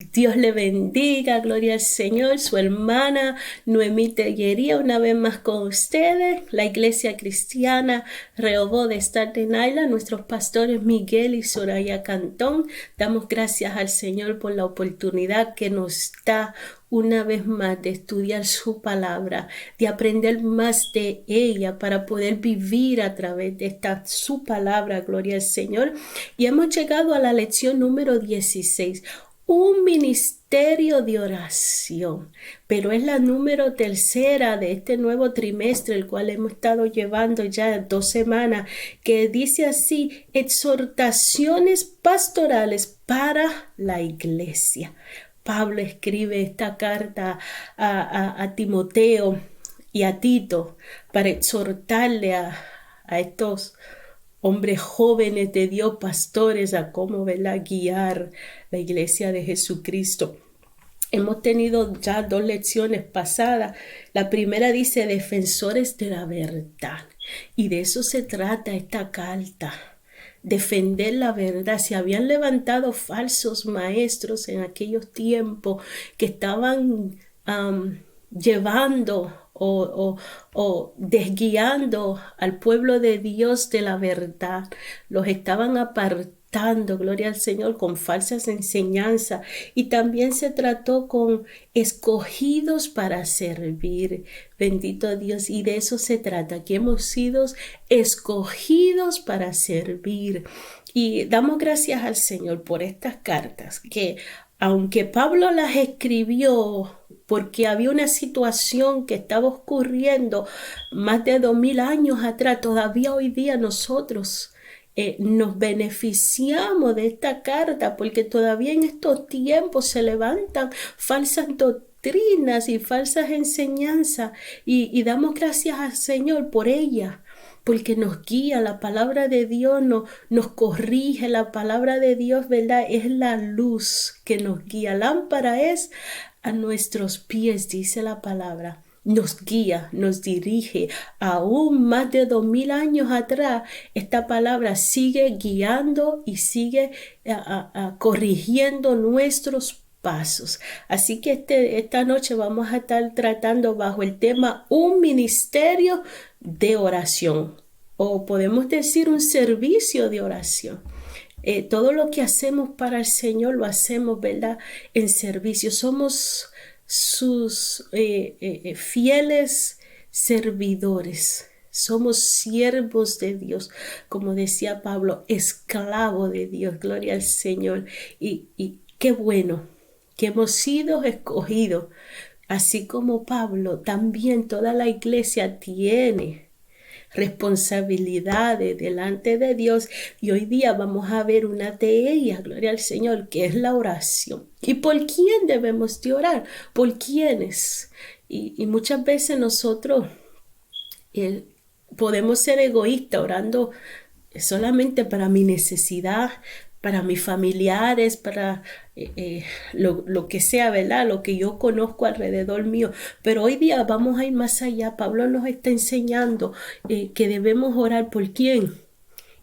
Dios le bendiga, gloria al Señor. Su hermana Noemí Tellería, una vez más con ustedes. La Iglesia Cristiana Rehoboth de Staten Island, nuestros pastores Miguel y Soraya Cantón. Damos gracias al Señor por la oportunidad que nos da una vez más de estudiar su palabra, de aprender más de ella para poder vivir a través de esta su palabra, gloria al Señor. Y hemos llegado a la lección número 16. Un ministerio de oración, pero es la número tercera de este nuevo trimestre, el cual hemos estado llevando ya 2 semanas, que dice así: exhortaciones pastorales para la iglesia. Pablo escribe esta carta a Timoteo y a Tito para exhortarle a estos hombres jóvenes de Dios, pastores, a cómo, ¿verdad?, guiar la iglesia de Jesucristo. Hemos tenido ya 2 lecciones pasadas. La primera dice defensores de la verdad. Y de eso se trata esta carta. Defender la verdad. Se habían levantado falsos maestros en aquellos tiempos que estaban llevando o desguiando al pueblo de Dios de la verdad. Los estaban apartando, gloria al Señor, con falsas enseñanzas. Y también se trató con escogidos para servir. Bendito Dios. Y de eso se trata, que hemos sido escogidos para servir. Y damos gracias al Señor por estas cartas que, aunque Pablo las escribió porque había una situación que estaba ocurriendo más de 2000 años atrás, todavía hoy día nosotros nos beneficiamos de esta carta, porque todavía en estos tiempos se levantan falsas doctrinas y falsas enseñanzas, y damos gracias al Señor por ella, porque nos guía. La palabra de Dios nos corrige. La palabra de Dios, ¿verdad?, es la luz que nos guía. Lámpara es a nuestros pies, dice la palabra. Nos guía, nos dirige. Aún más de 2000 años atrás, esta palabra sigue guiando y sigue corrigiendo nuestros pasos. Así que esta noche vamos a estar tratando bajo el tema un ministerio de oración, o podemos decir un servicio de oración. Todo lo que hacemos para el Señor lo hacemos, ¿verdad?, en servicio. Somos sus fieles servidores. Somos siervos de Dios, como decía Pablo, esclavo de Dios, gloria al Señor. Y qué bueno que hemos sido escogidos. Así como Pablo, también toda la iglesia tiene responsabilidades delante de Dios, y hoy día vamos a ver una de ellas, gloria al Señor, que es la oración. ¿Y por quién debemos de orar? ¿Por quiénes? Y muchas veces nosotros podemos ser egoístas orando solamente para mi necesidad, para mis familiares, para lo que sea, ¿verdad?, lo que yo conozco alrededor mío. Pero hoy día vamos a ir más allá. Pablo nos está enseñando que debemos orar por quién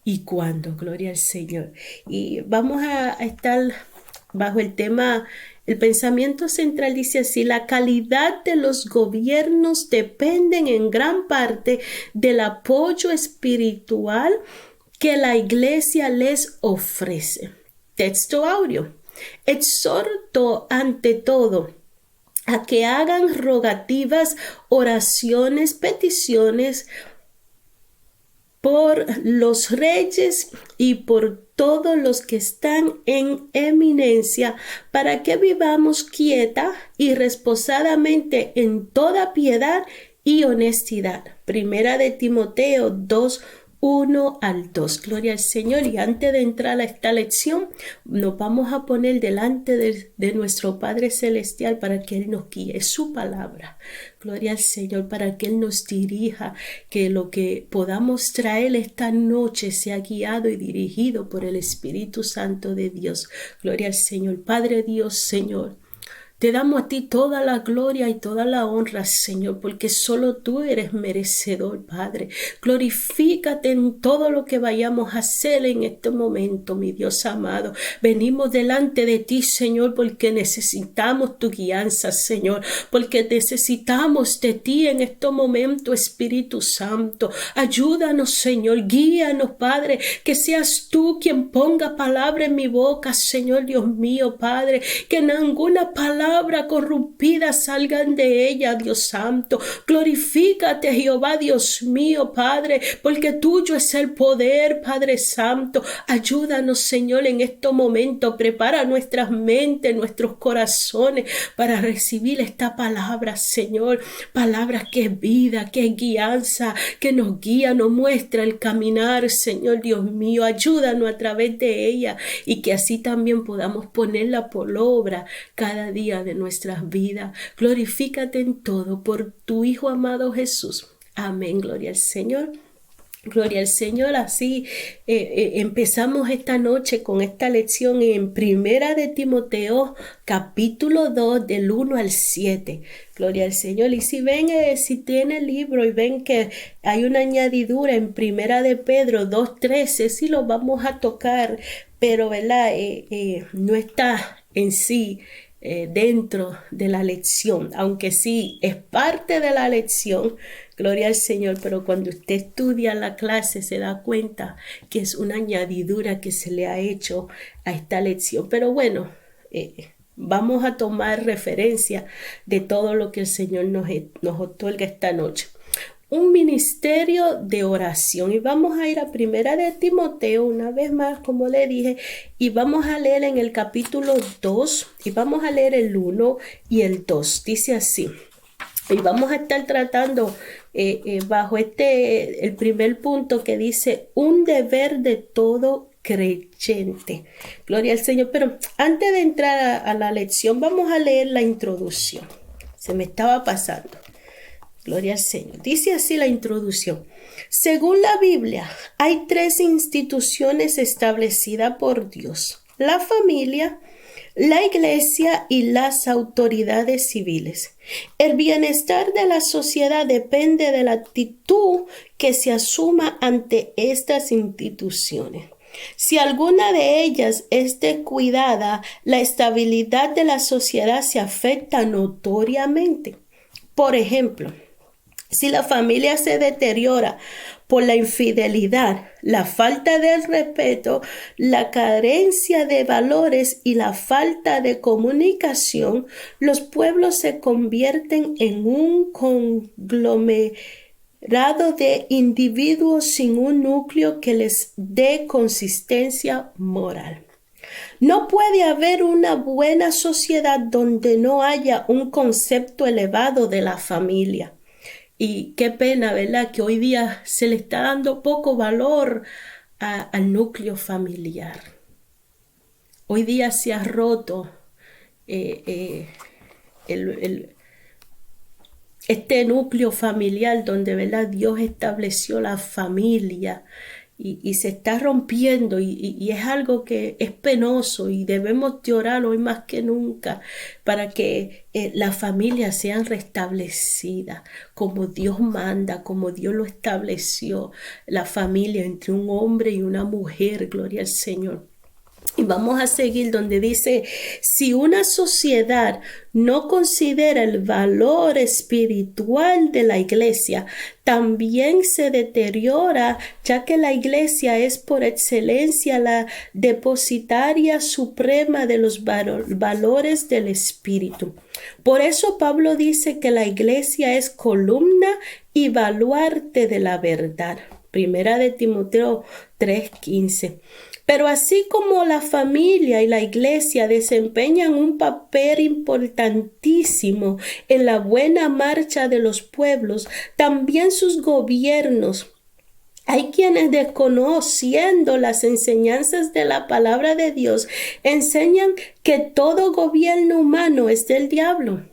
y cuándo, gloria al Señor. Y vamos a estar bajo el tema. El pensamiento central dice así: la calidad de los gobiernos dependen en gran parte del apoyo espiritual que la iglesia les ofrece. Texto audio. Exhorto ante todo a que hagan rogativas, oraciones, peticiones por los reyes y por todos los que están en eminencia, para que vivamos quieta y reposadamente en toda piedad y honestidad. Primera de Timoteo 2:1-2. Gloria al Señor. Y antes de entrar a esta lección, nos vamos a poner delante de nuestro Padre Celestial para que Él nos guíe. Es su palabra. Gloria al Señor, para que Él nos dirija, que lo que podamos traer esta noche sea guiado y dirigido por el Espíritu Santo de Dios. Gloria al Señor. Padre Dios, Señor, Te damos a ti toda la gloria y toda la honra, Señor, porque solo tú eres merecedor, Padre. Glorifícate en todo lo que vayamos a hacer en este momento, mi Dios amado. Venimos delante de ti, Señor, porque necesitamos tu guianza, Señor, porque necesitamos de ti en este momento, Espíritu Santo. Ayúdanos, Señor, guíanos, Padre, que seas tú quien ponga palabra en mi boca, Señor Dios mío, Padre, que ninguna palabra corrompida salgan de ella, Dios Santo. Glorifícate, Jehová, Dios mío, Padre, porque tuyo es el poder, Padre Santo. Ayúdanos, Señor, en este momento. Prepara nuestras mentes, nuestros corazones para recibir esta palabra, Señor. Palabra que es vida, que es guianza, que nos guía, nos muestra el caminar, Señor Dios mío. Ayúdanos a través de ella y que así también podamos ponerla por obra cada día de nuestras vidas. Glorifícate en todo por tu Hijo amado Jesús. Amén. Gloria al Señor. Gloria al Señor. Así empezamos esta noche con esta lección en Primera de Timoteo, capítulo 2, del 1 al 7. Gloria al Señor. Y si ven, si tiene el libro y ven que hay una añadidura en Primera de Pedro 2:13, sí lo vamos a tocar, pero ¿verdad? No está en sí dentro de la lección, aunque sí es parte de la lección, gloria al Señor, pero cuando usted estudia la clase se da cuenta que es una añadidura que se le ha hecho a esta lección. Pero bueno, vamos a tomar referencia de todo lo que el Señor nos otorga esta noche. Un ministerio de oración, y vamos a ir a Primera de Timoteo una vez más, como le dije, y vamos a leer en el capítulo 2 y vamos a leer el 1 y el 2. Dice así, y vamos a estar tratando bajo el primer punto que dice un deber de todo creyente. Gloria al Señor. Pero antes de entrar a la lección, vamos a leer la introducción. Se me estaba pasando. Gloria al Señor. Dice así la introducción. Según la Biblia, hay 3 instituciones establecidas por Dios: la familia, la iglesia y las autoridades civiles. El bienestar de la sociedad depende de la actitud que se asuma ante estas instituciones. Si alguna de ellas es descuidada, la estabilidad de la sociedad se afecta notoriamente. Por ejemplo, si la familia se deteriora por la infidelidad, la falta de respeto, la carencia de valores y la falta de comunicación, los pueblos se convierten en un conglomerado de individuos sin un núcleo que les dé consistencia moral. No puede haber una buena sociedad donde no haya un concepto elevado de la familia. Y qué pena, ¿verdad?, que hoy día se le está dando poco valor al núcleo familiar. Hoy día se ha roto este núcleo familiar donde, ¿verdad?, Dios estableció la familia y se está rompiendo y es algo que es penoso y debemos de orar hoy más que nunca para que las familias sean restablecidas como Dios manda, como Dios lo estableció, la familia entre un hombre y una mujer, gloria al Señor. Y vamos a seguir donde dice, si una sociedad no considera el valor espiritual de la iglesia, también se deteriora, ya que la iglesia es por excelencia la depositaria suprema de los valores del espíritu. Por eso Pablo dice que la iglesia es columna y baluarte de la verdad. Primera de Timoteo 3:15. Pero así como la familia y la iglesia desempeñan un papel importantísimo en la buena marcha de los pueblos, también sus gobiernos. Hay quienes, desconociendo las enseñanzas de la palabra de Dios, enseñan que todo gobierno humano es del diablo.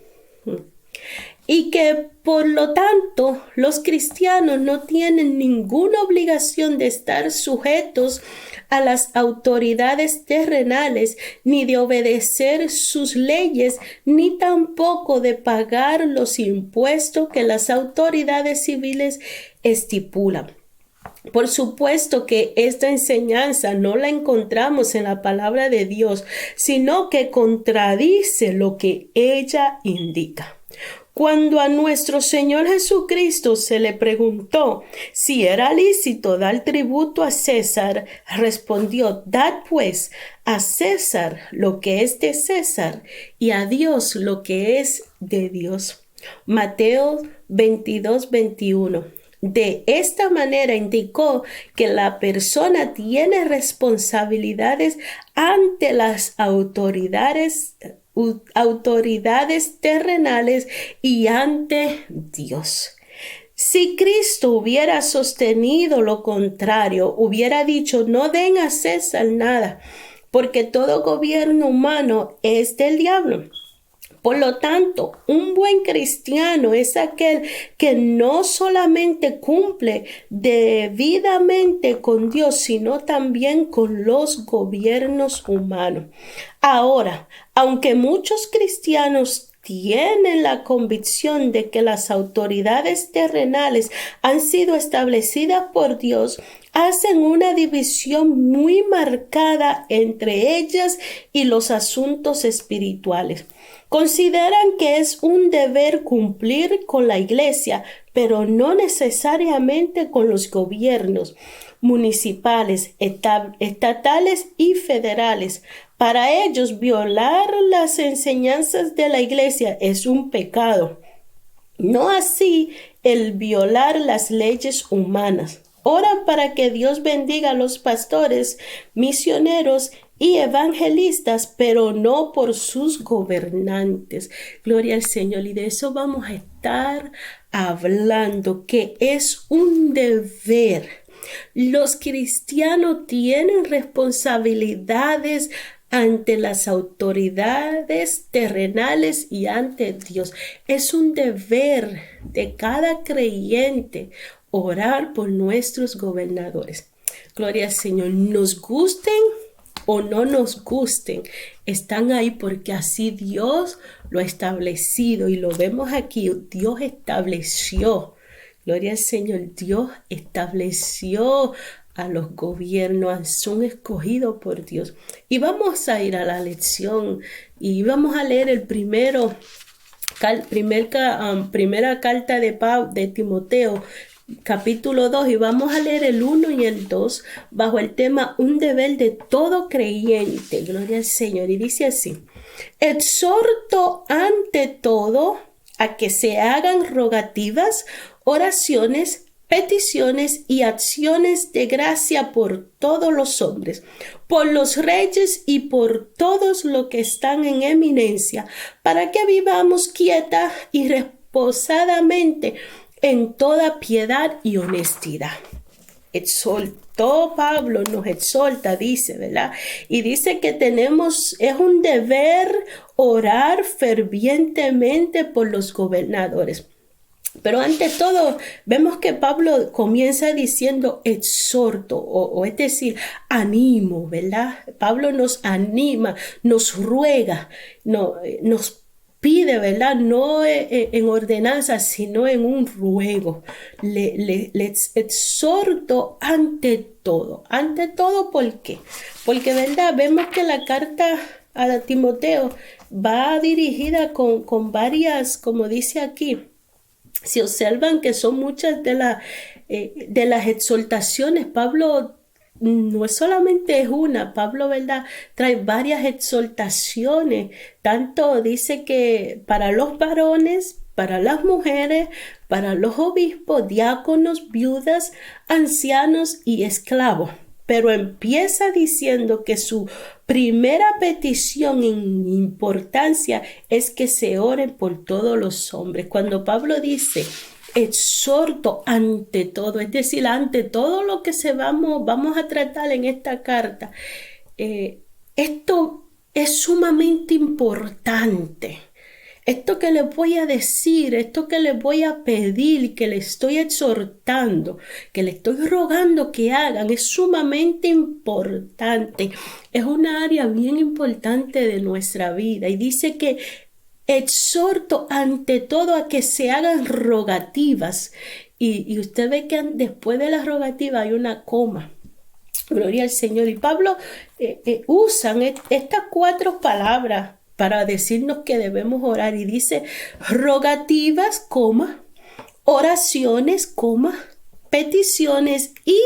y que por lo tanto los cristianos no tienen ninguna obligación de estar sujetos a las autoridades terrenales, ni de obedecer sus leyes, ni tampoco de pagar los impuestos que las autoridades civiles estipulan. Por supuesto que esta enseñanza no la encontramos en la palabra de Dios, sino que contradice lo que ella indica. Cuando a nuestro Señor Jesucristo se le preguntó si era lícito dar tributo a César, respondió: dad pues a César lo que es de César y a Dios lo que es de Dios. Mateo 22:21. De esta manera indicó que la persona tiene responsabilidades ante las autoridades terrenales y ante Dios. Si Cristo hubiera sostenido lo contrario, hubiera dicho: no den a César nada, porque todo gobierno humano es del diablo. Por lo tanto, un buen cristiano es aquel que no solamente cumple debidamente con Dios, sino también con los gobiernos humanos. Ahora, aunque muchos cristianos tienen la convicción de que las autoridades terrenales han sido establecidas por Dios, hacen una división muy marcada entre ellas y los asuntos espirituales. Consideran que es un deber cumplir con la iglesia, pero no necesariamente con los gobiernos municipales, estatales y federales. Para ellos, violar las enseñanzas de la iglesia es un pecado. No así el violar las leyes humanas. Oran para que Dios bendiga a los pastores, misioneros y evangelistas, pero no por sus gobernantes. Gloria al Señor. Y de eso vamos a estar hablando, que es un deber. Los cristianos tienen responsabilidades ante las autoridades terrenales y ante Dios. Es un deber de cada creyente orar por nuestros gobernadores. Gloria al Señor. Nos gusten o no nos gusten, están ahí porque así Dios lo ha establecido, y lo vemos aquí. Dios estableció, gloria al Señor, Dios estableció a los gobiernos, son escogidos por Dios. Y vamos a ir a la lección y vamos a leer el primera carta de Timoteo, capítulo 2, y vamos a leer el 1 y el 2 bajo el tema un deber de todo creyente. Gloria al Señor. Y dice así: exhorto ante todo a que se hagan rogativas, oraciones, peticiones y acciones de gracia por todos los hombres, por los reyes y por todos los que están en eminencia, para que vivamos quieta y reposadamente en toda piedad y honestidad. Exhortó Pablo, nos exhorta, dice, ¿verdad? Y dice que es un deber orar fervientemente por los gobernadores. Pero ante todo, vemos que Pablo comienza diciendo exhorto, o es decir, animo, ¿verdad? Pablo nos anima, nos ruega, nos pide, ¿verdad? No en ordenanza, sino en un ruego. Les exhorto ante todo. Ante todo, ¿por qué? Porque, ¿verdad? Vemos que la carta a Timoteo va dirigida con varias, como dice aquí. Si observan que son muchas de las exhortaciones, Pablo no es solamente una, Pablo, ¿verdad? Trae varias exhortaciones. Tanto dice que para los varones, para las mujeres, para los obispos, diáconos, viudas, ancianos y esclavos. Pero empieza diciendo que su primera petición en importancia es que se oren por todos los hombres. Cuando Pablo dice exhorto ante todo, es decir, ante todo lo que vamos a tratar en esta carta, esto es sumamente importante. Esto que les voy a decir, esto que les voy a pedir, que les estoy exhortando, que les estoy rogando que hagan, es sumamente importante. Es una área bien importante de nuestra vida. Y dice que exhorto ante todo a que se hagan rogativas. Y usted ve que después de la rogativa hay una coma. Gloria al Señor. Y Pablo usan estas 4 palabras para decirnos que debemos orar. Y dice rogativas, coma, oraciones, coma, peticiones y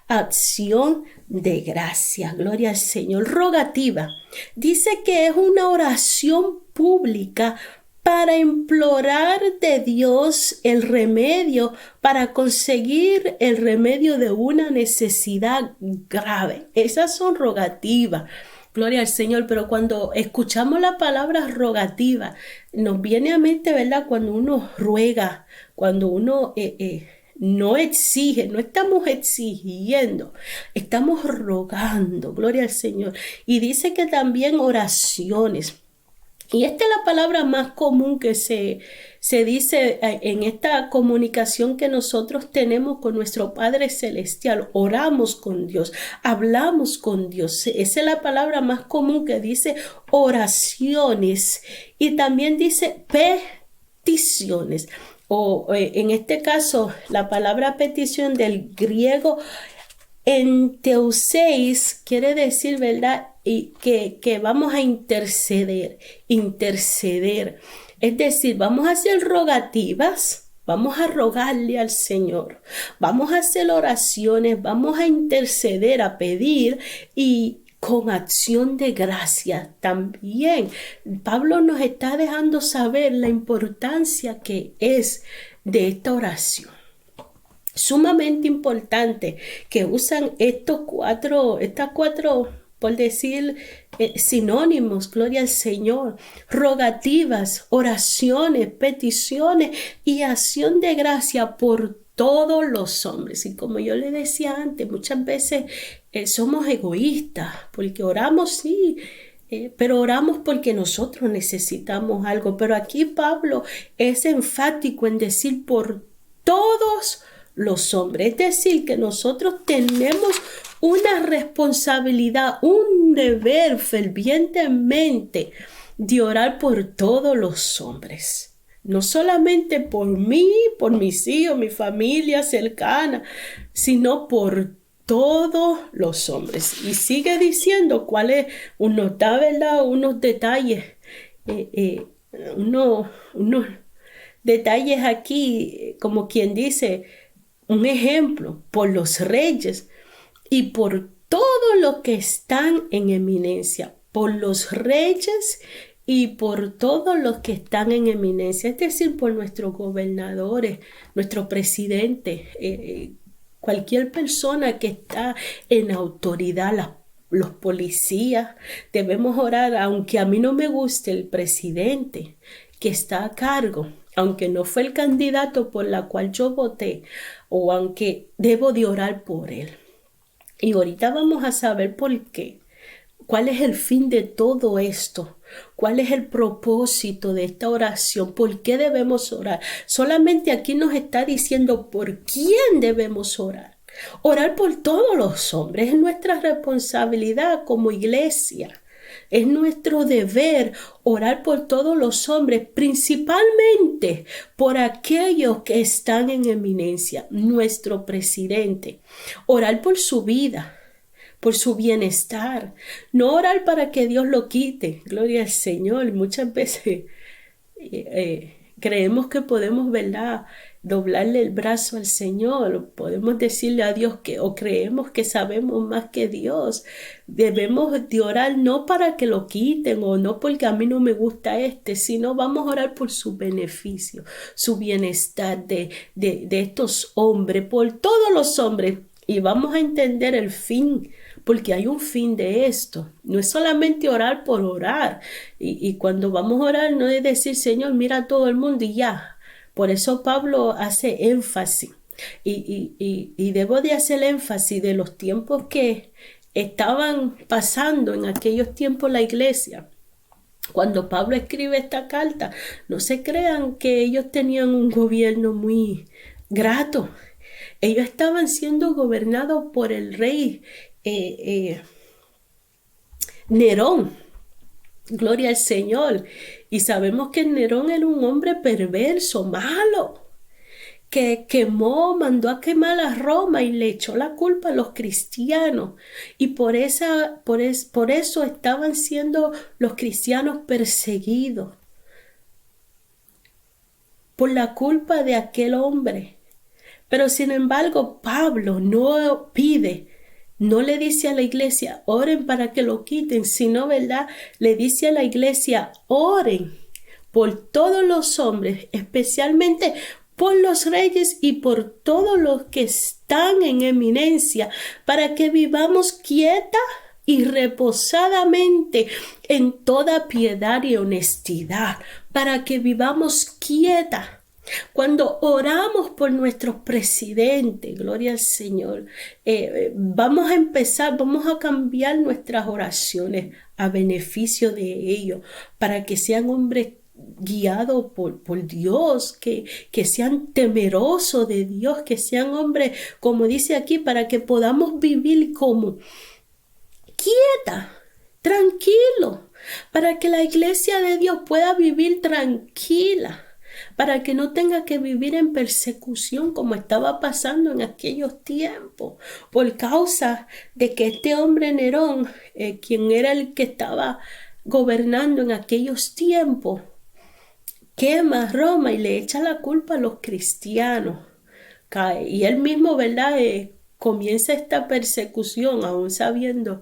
acción de gracias. Gloria al Señor. Rogativa. Dice que es una oración pública para implorar de Dios el remedio, para conseguir el remedio de una necesidad grave. Esas son rogativas. Gloria al Señor, pero cuando escuchamos la palabra rogativa, nos viene a mente, ¿verdad? Cuando uno ruega, cuando uno no exige, no estamos exigiendo, estamos rogando, gloria al Señor. Y dice que también oraciones. Y esta es la palabra más común que se dice en esta comunicación que nosotros tenemos con nuestro Padre Celestial. Oramos con Dios, hablamos con Dios. Esa es la palabra más común que dice oraciones. Y también dice peticiones. En este caso, la palabra petición del griego enteuseis quiere decir, ¿verdad? Y que vamos a interceder. Es decir, vamos a hacer rogativas, vamos a rogarle al Señor, vamos a hacer oraciones, vamos a interceder, a pedir y con acción de gracia también. Pablo nos está dejando saber la importancia que es de esta oración. Sumamente importante que usan estas cuatro, por decir, sinónimos, gloria al Señor, rogativas, oraciones, peticiones y acción de gracia por todos los hombres. Y como yo le decía antes, muchas veces somos egoístas, porque oramos, sí, pero oramos porque nosotros necesitamos algo. Pero aquí Pablo es enfático en decir por todos los hombres. Es decir, que nosotros tenemos una responsabilidad, un deber fervientemente de orar por todos los hombres. No solamente por mí, por mis hijos, mi familia cercana, sino por todos los hombres. Y sigue diciendo cuáles, da, ¿verdad?, unos detalles, unos detalles aquí, como quien dice, un ejemplo, por los reyes y por todos los que están en eminencia, por los reyes y por todos los que están en eminencia, es decir, por nuestros gobernadores, nuestro presidente, cualquier persona que está en autoridad, los policías. Debemos orar, aunque a mí no me guste el presidente que está a cargo, aunque no fue el candidato por la cual yo voté, o aunque debo de orar por él. Y ahorita vamos a saber por qué. ¿Cuál es el fin de todo esto? ¿Cuál es el propósito de esta oración? ¿Por qué debemos orar? Solamente aquí nos está diciendo por quién debemos orar. Orar por todos los hombres es nuestra responsabilidad como iglesia. Es nuestro deber orar por todos los hombres, principalmente por aquellos que están en eminencia, nuestro presidente. Orar por su vida, por su bienestar. No orar para que Dios lo quite. Gloria al Señor. Muchas veces creemos que podemos, ¿verdad?, doblarle el brazo al Señor, podemos decirle a Dios o creemos que sabemos más que Dios. Debemos de orar no para que lo quiten o no porque a mí no me gusta sino vamos a orar por su beneficio, su bienestar de estos hombres, por todos los hombres, y vamos a entender el fin, porque hay un fin de esto. No es solamente orar por orar, y cuando vamos a orar no es decir, Señor, mira a todo el mundo y ya. Por eso Pablo hace énfasis y debo de hacer énfasis de los tiempos que estaban pasando en aquellos tiempos la iglesia. Cuando Pablo escribe esta carta, no se crean que ellos tenían un gobierno muy grato. Ellos estaban siendo gobernados por el rey Nerón. Gloria al Señor. Y sabemos que Nerón era un hombre perverso, malo, que mandó a quemar a Roma y le echó la culpa a los cristianos. Y por eso estaban siendo los cristianos perseguidos, por la culpa de aquel hombre. Pero sin embargo, Pablo no le dice a la iglesia, oren para que lo quiten, sino, ¿verdad? Le dice a la iglesia, oren por todos los hombres, especialmente por los reyes y por todos los que están en eminencia, para que vivamos quieta y reposadamente en toda piedad y honestidad, para que vivamos quieta. Cuando oramos por nuestros presidentes, gloria al Señor, vamos a cambiar nuestras oraciones a beneficio de ellos, para que sean hombres guiados por Dios, que sean temerosos de Dios, que sean hombres, como dice aquí, para que podamos vivir como quieta, tranquilo, para que la iglesia de Dios pueda vivir tranquila, para que no tenga que vivir en persecución como estaba pasando en aquellos tiempos, por causa de que este hombre Nerón, quien era el que estaba gobernando en aquellos tiempos, quema Roma y le echa la culpa a los cristianos. Y él mismo, ¿verdad? Comienza esta persecución, aún sabiendo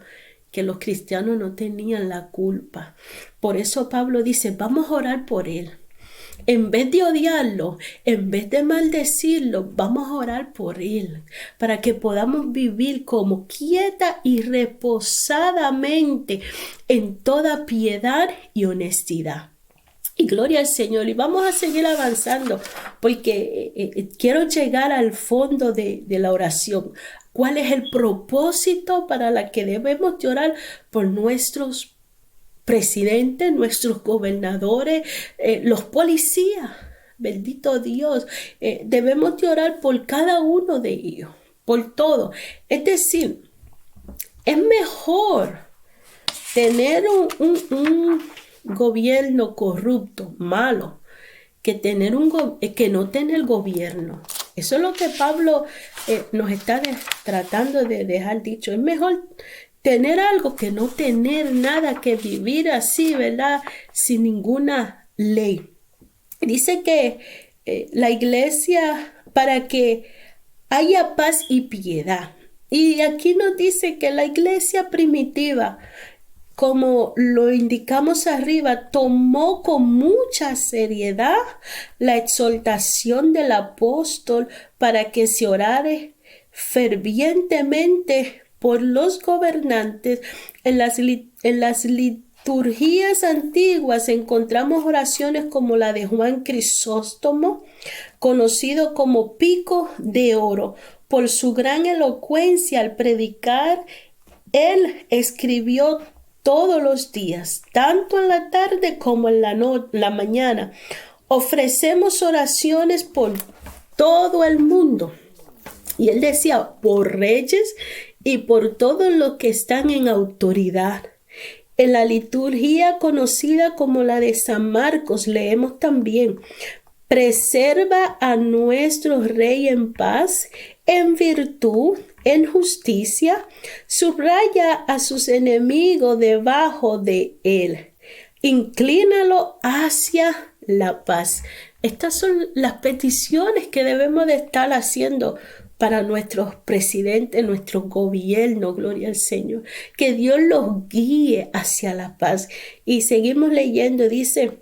que los cristianos no tenían la culpa. Por eso Pablo dice, vamos a orar por él. En vez de odiarlo, en vez de maldecirlo, vamos a orar por él, para que podamos vivir como quieta y reposadamente en toda piedad y honestidad. Y gloria al Señor. Y vamos a seguir avanzando, porque quiero llegar al fondo de la oración. ¿Cuál es el propósito para la que debemos de orar por nuestros presidentes, nuestros gobernadores, los policías? Bendito Dios. Debemos de orar por cada uno de ellos, por todo. Es decir, es mejor tener un gobierno corrupto, malo, que no tener gobierno. Eso es lo que Pablo nos está tratando de dejar dicho. Es mejor tener algo que no tener nada, que vivir así, ¿verdad? Sin ninguna ley. Dice que la iglesia, para que haya paz y piedad. Y aquí nos dice que la iglesia primitiva, como lo indicamos arriba, tomó con mucha seriedad la exhortación del apóstol para que se orare fervientemente por los gobernantes. En las liturgias antiguas encontramos oraciones como la de Juan Crisóstomo, conocido como Pico de Oro. Por su gran elocuencia al predicar, él escribió todos los días, tanto en la tarde como en la mañana. Ofrecemos oraciones por todo el mundo. Y él decía, por reyes y por todos los que están en autoridad. En la liturgia conocida como la de San Marcos leemos también, preserva a nuestro Rey en paz, en virtud, en justicia, subraya a sus enemigos debajo de él, inclínalo hacia la paz. Estas son las peticiones que debemos de estar haciendo para nuestros presidentes, nuestro gobierno, gloria al Señor, que Dios los guíe hacia la paz. Y seguimos leyendo, dice,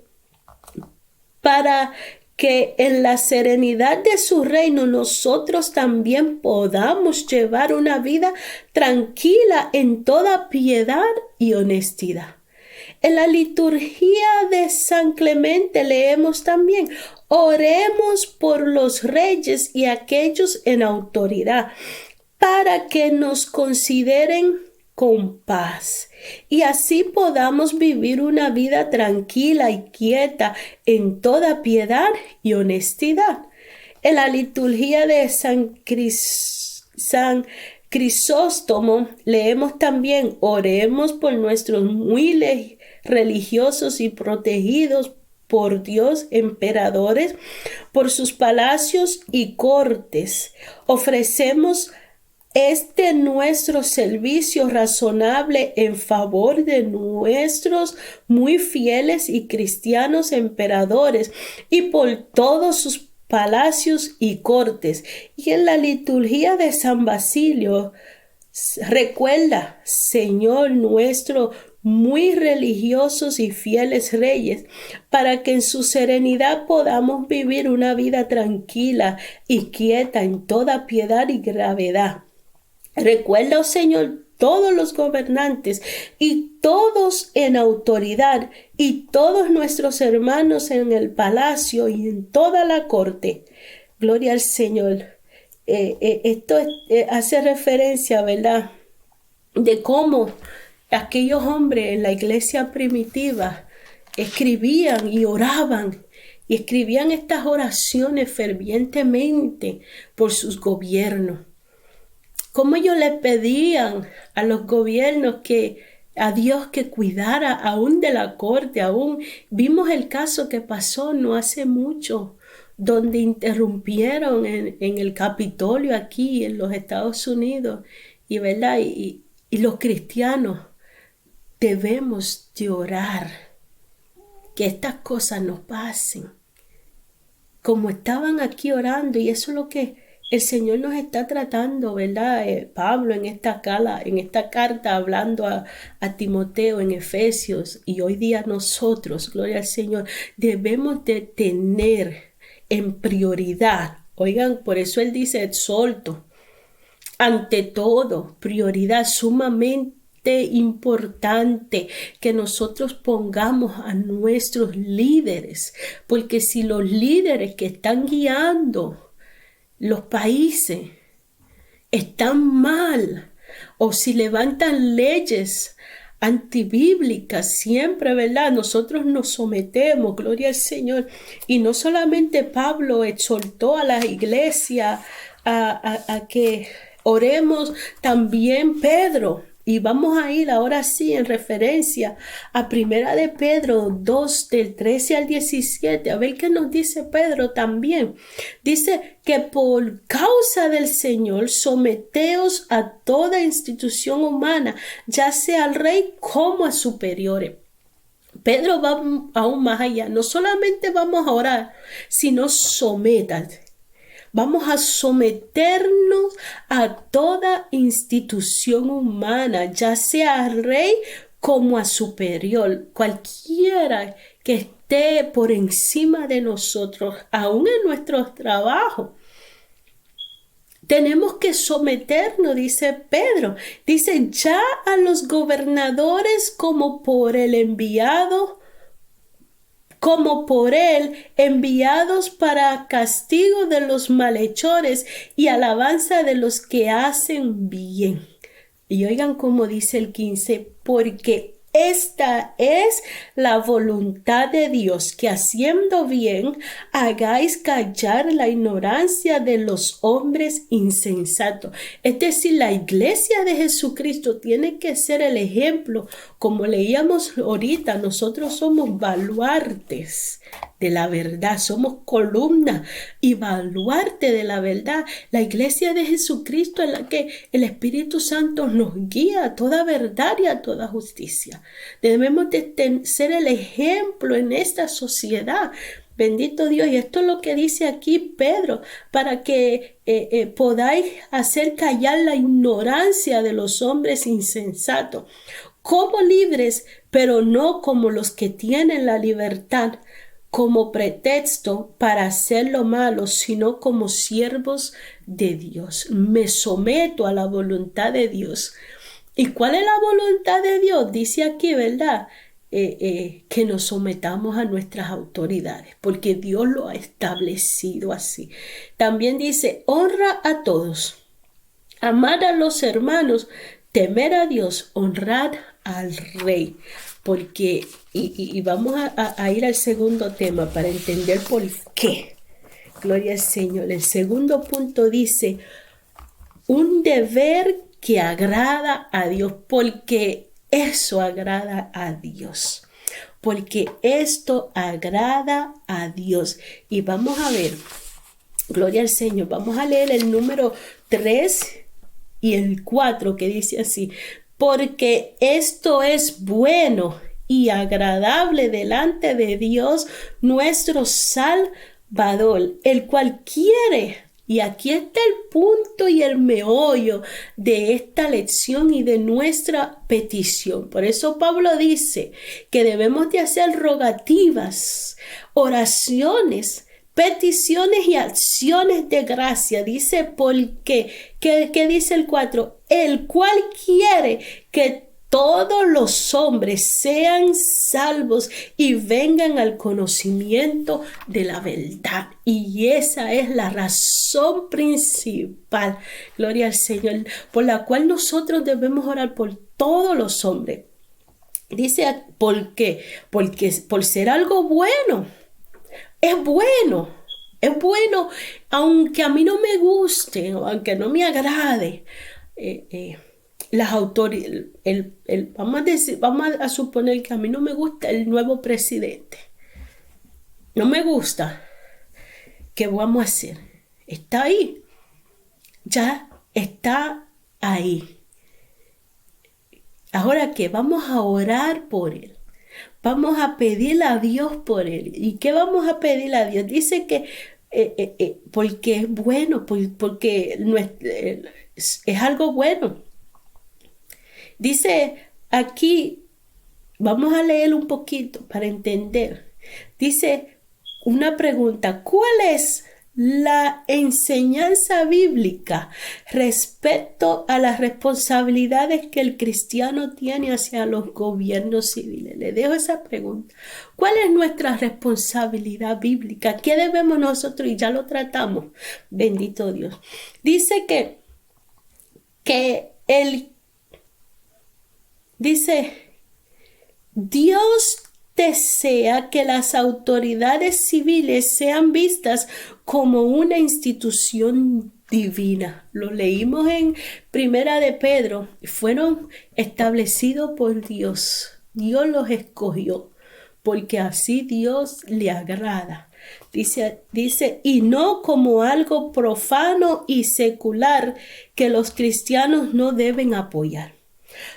para que en la serenidad de su reino nosotros también podamos llevar una vida tranquila en toda piedad y honestidad. En la liturgia de San Clemente leemos también, oremos por los reyes y aquellos en autoridad, para que nos consideren con paz y así podamos vivir una vida tranquila y quieta en toda piedad y honestidad. En la liturgia de San Crisóstomo leemos también: oremos por nuestros muy religiosos y protegidos por Dios emperadores, por sus palacios y cortes. Ofrecemos nuestro servicio razonable en favor de nuestros muy fieles y cristianos emperadores y por todos sus palacios y cortes. Y en la liturgia de San Basilio recuerda: Señor nuestro, muy religiosos y fieles reyes, para que en su serenidad podamos vivir una vida tranquila y quieta en toda piedad y gravedad. Recuerda, oh Señor, todos los gobernantes y todos en autoridad y todos nuestros hermanos en el palacio y en toda la corte. Gloria al Señor. Esto hace referencia, ¿verdad?, de cómo aquellos hombres en la iglesia primitiva escribían y oraban y escribían estas oraciones fervientemente por sus gobiernos. Cómo ellos le pedían a los gobiernos a Dios que cuidara aún de la corte. Aún vimos el caso que pasó no hace mucho, donde interrumpieron en el Capitolio aquí en los Estados Unidos. Y, ¿verdad? Y los cristianos debemos de orar que estas cosas no pasen, como estaban aquí orando. Y eso es lo que el Señor nos está tratando, ¿verdad? Pablo en esta carta hablando a Timoteo en Efesios, y hoy día nosotros, gloria al Señor, debemos de tener en prioridad. Oigan, por eso él dice: exhorto, ante todo, prioridad sumamente importante, que nosotros pongamos a nuestros líderes, porque si los líderes que están guiando los países están mal, o si levantan leyes antibíblicas, siempre, ¿verdad?, nosotros nos sometemos, gloria al Señor. Y no solamente Pablo exhortó a la iglesia a que oremos, también Pedro. Y vamos a ir ahora sí en referencia a Primera de Pedro 2, del 13 al 17, a ver qué nos dice Pedro también. Dice que por causa del Señor someteos a toda institución humana, ya sea al rey como a superiores. Pedro va aún más allá. No solamente vamos a orar, sino sométate. Vamos a someternos a toda institución humana, ya sea al rey como a superior, cualquiera que esté por encima de nosotros, aún en nuestros trabajos. Tenemos que someternos, dice Pedro. Dice: ya a los gobernadores como por él enviados para castigo de los malhechores y alabanza de los que hacen bien. Y oigan cómo dice el 15: porque esta es la voluntad de Dios, que haciendo bien hagáis callar la ignorancia de los hombres insensatos. Es decir, la iglesia de Jesucristo tiene que ser el ejemplo. Como leíamos ahorita, nosotros somos baluartes de la verdad, somos columna y baluarte de la verdad. La iglesia de Jesucristo es la que el Espíritu Santo nos guía a toda verdad y a toda justicia. Debemos de ser el ejemplo en esta sociedad. Bendito Dios. Y esto es lo que dice aquí Pedro: para que podáis hacer callar la ignorancia de los hombres insensatos, como libres, pero no como los que tienen la libertad como pretexto para hacer lo malo, sino como siervos de Dios. Me someto a la voluntad de Dios. ¿Y cuál es la voluntad de Dios? Dice aquí, ¿verdad? Que nos sometamos a nuestras autoridades, porque Dios lo ha establecido así. También dice: honra a todos, amad a los hermanos, temer a Dios, honrar al rey. Porque, y vamos a ir al segundo tema para entender por qué. Gloria al Señor. El segundo punto dice, un deber que agrada a Dios, porque eso agrada a Dios. Porque esto agrada a Dios. Y vamos a ver, gloria al Señor, vamos a leer el número 3 y el 4 que dice así, porque esto es bueno y agradable delante de Dios nuestro Salvador, el cual quiere. Y aquí está el punto y el meollo de esta lección y de nuestra petición. Por eso Pablo dice que debemos de hacer rogativas, oraciones, peticiones y acciones de gracia. Dice porque, ¿qué dice el 4? El cual quiere que todos los hombres sean salvos y vengan al conocimiento de la verdad. Y esa es la razón principal, gloria al Señor, por la cual nosotros debemos orar por todos los hombres. Dice, ¿por qué? Porque por ser algo bueno. Es bueno, aunque a mí no me guste, o aunque no me agrade, las autoridades, vamos a suponer que a mí no me gusta el nuevo presidente. No me gusta. ¿Qué vamos a hacer? Está ahí. Ya está ahí. Ahora, ¿qué? Vamos a orar por él. Vamos a pedirle a Dios por él. ¿Y qué vamos a pedirle a Dios? Dice que porque es bueno, porque es algo bueno. Dice aquí, vamos a leer un poquito para entender. Dice una pregunta, ¿cuál es la enseñanza bíblica respecto a las responsabilidades que el cristiano tiene hacia los gobiernos civiles? Le dejo esa pregunta. ¿Cuál es nuestra responsabilidad bíblica? ¿Qué debemos nosotros? Y ya lo tratamos. Bendito Dios. Dice dice, Dios desea que las autoridades civiles sean vistas como una institución divina. Lo leímos en Primera de Pedro. Fueron establecidos por Dios. Dios los escogió porque así Dios le agrada. Dice, y no como algo profano y secular que los cristianos no deben apoyar.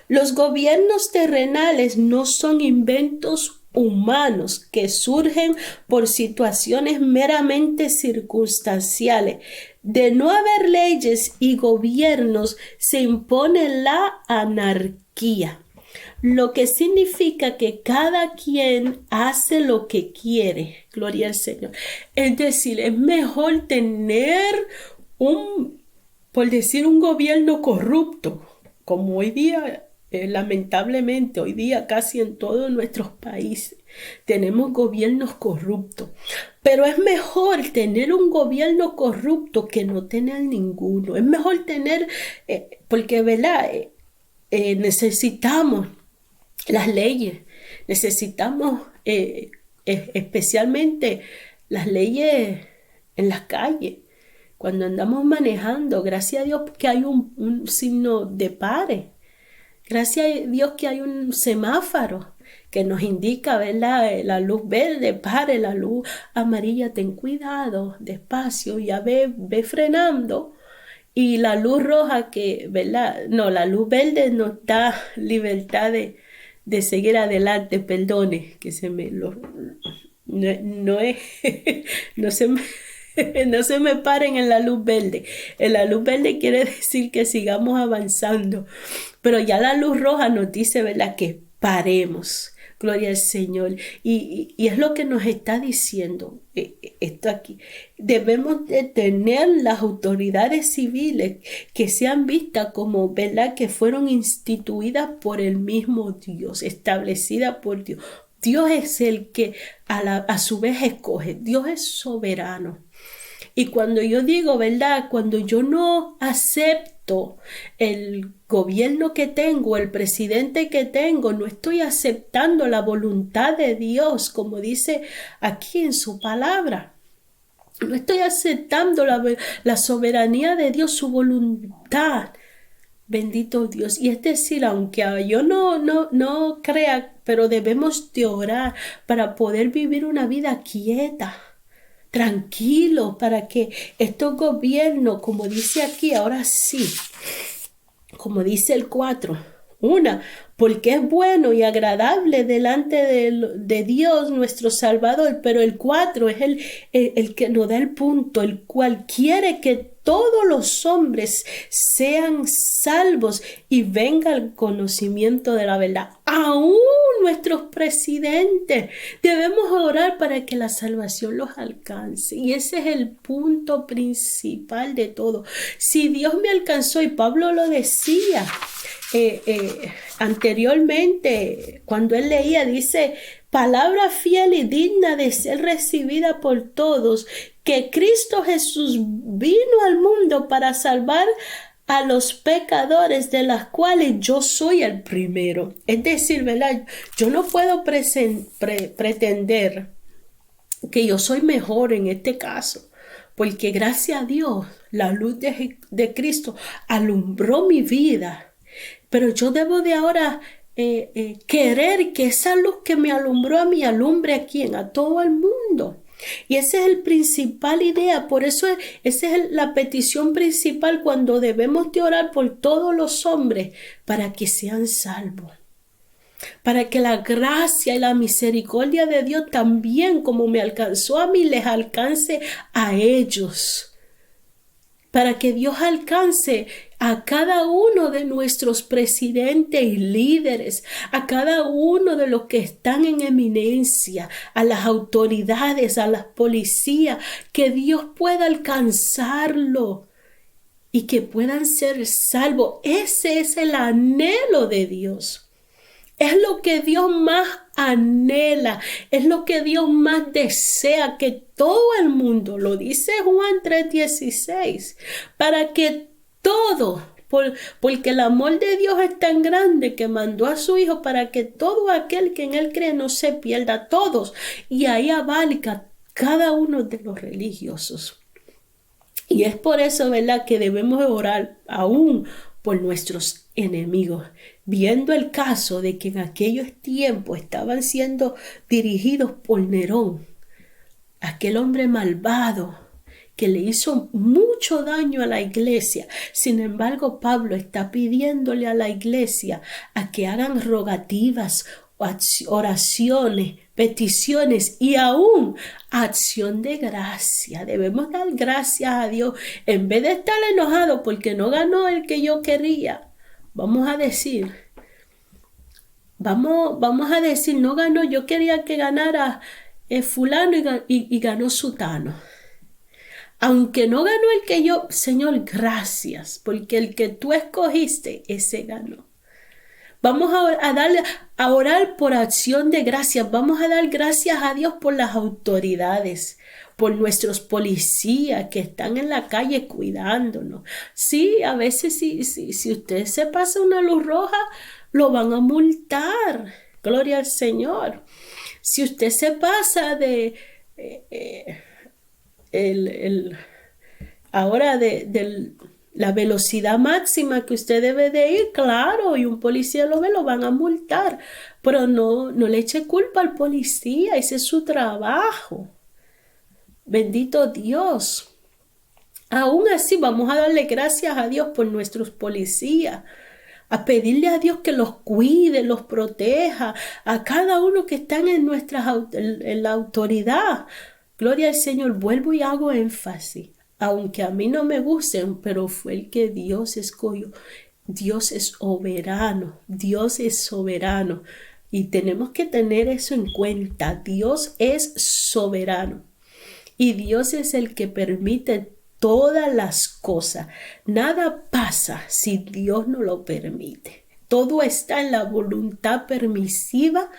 Los gobiernos terrenales no son inventos humanos que surgen por situaciones meramente circunstanciales. De no haber leyes y gobiernos, se impone la anarquía, lo que significa que cada quien hace lo que quiere. Gloria al Señor. Es decir, es mejor tener por decir, un gobierno corrupto, como hoy día, lamentablemente, hoy día casi en todos nuestros países tenemos gobiernos corruptos. Pero es mejor tener un gobierno corrupto que no tener ninguno. Es mejor tener, porque, ¿verdad? Necesitamos las leyes, necesitamos especialmente las leyes en las calles. Cuando andamos manejando, gracias a Dios que hay un signo de pare. Gracias a Dios que hay un semáforo que nos indica, ¿verdad? La luz verde, pare, la luz amarilla, ten cuidado, despacio, ya ve frenando. Y la luz roja que, ¿verdad? No, la luz verde nos da libertad de seguir adelante, perdone, que no se me... No se me paren en la luz verde. En la luz verde quiere decir que sigamos avanzando. Pero ya la luz roja nos dice, ¿verdad?, que paremos. Gloria al Señor. Y es lo que nos está diciendo esto aquí. Debemos de tener las autoridades civiles que sean vistas como, ¿verdad?, que fueron instituidas por el mismo Dios, establecidas por Dios. Dios es el que a su vez escoge. Dios es soberano. Y cuando yo digo, ¿verdad?, cuando yo no acepto acepto el gobierno que tengo, el presidente que tengo, no estoy aceptando la voluntad de Dios, como dice aquí en su palabra. No estoy aceptando la soberanía de Dios, su voluntad. Bendito Dios. Y es decir, aunque yo no crea, pero debemos de orar para poder vivir una vida quieta, tranquilo, para que estos gobiernos, como dice aquí, ahora sí, como dice el 4, porque es bueno y agradable delante de Dios nuestro Salvador, pero el 4 es el que nos da el punto, el cual quiere que todos los hombres sean salvos y venga al conocimiento de la verdad. Aún nuestros presidentes debemos orar para que la salvación los alcance. Y ese es el punto principal de todo. Si Dios me alcanzó, y Pablo lo decía anteriormente, cuando él leía, dice, palabra fiel y digna de ser recibida por todos, que Cristo Jesús vino al mundo para salvar a los pecadores, de las cuales yo soy el primero. Es decir, ¿verdad? Yo no puedo pretender que yo soy mejor en este caso, porque gracias a Dios la luz de Cristo alumbró mi vida. Pero yo debo de ahora querer que esa luz que me alumbró a mí alumbre a quien, a todo el mundo. Y esa es la principal idea, por eso esa es la petición principal cuando debemos de orar por todos los hombres para que sean salvos. Para que la gracia y la misericordia de Dios también, como me alcanzó a mí, les alcance a ellos. Para que Dios alcance a cada uno de nuestros presidentes y líderes, a cada uno de los que están en eminencia, a las autoridades, a las policías, que Dios pueda alcanzarlo y que puedan ser salvos. Ese es el anhelo de Dios. Es lo que Dios más anhela, es lo que Dios más desea, que todo el mundo, lo dice Juan 3:16, para que todo, porque el amor de Dios es tan grande que mandó a su Hijo para que todo aquel que en Él cree no se pierda, todos, y ahí abarca cada uno de los religiosos. Y es por eso, ¿verdad?, que debemos orar aún por nuestros enemigos, viendo el caso de que en aquellos tiempos estaban siendo dirigidos por Nerón, aquel hombre malvado que le hizo mucho daño a la iglesia. Sin embargo, Pablo está pidiéndole a la iglesia a que hagan rogativas, oraciones, peticiones y aún acción de gracia. Debemos dar gracias a Dios en vez de estar enojado porque no ganó el que yo quería. Vamos a decir, no ganó, yo quería que ganara fulano y ganó sutano. Aunque no ganó el que yo, Señor, gracias, porque el que tú escogiste, ese ganó. Vamos a orar por acción de gracias. Vamos a dar gracias a Dios por las autoridades, por nuestros policías que están en la calle cuidándonos. Sí, a veces si usted se pasa una luz roja, lo van a multar. Gloria al Señor. Si usted se pasa de la velocidad máxima que usted debe de ir, claro, y un policía lo ve, lo van a multar, pero no le eche culpa al policía, ese es su trabajo. Bendito Dios. Aún así vamos a darle gracias a Dios por nuestros policías, a pedirle a Dios que los cuide, los proteja, a cada uno que están en la autoridad. Gloria al Señor. Vuelvo y hago énfasis. Aunque a mí no me gusten, pero fue el que Dios escogió. Dios es soberano, Dios es soberano. Y tenemos que tener eso en cuenta. Dios es soberano. Y Dios es el que permite todas las cosas. Nada pasa si Dios no lo permite. Todo está en la voluntad permisiva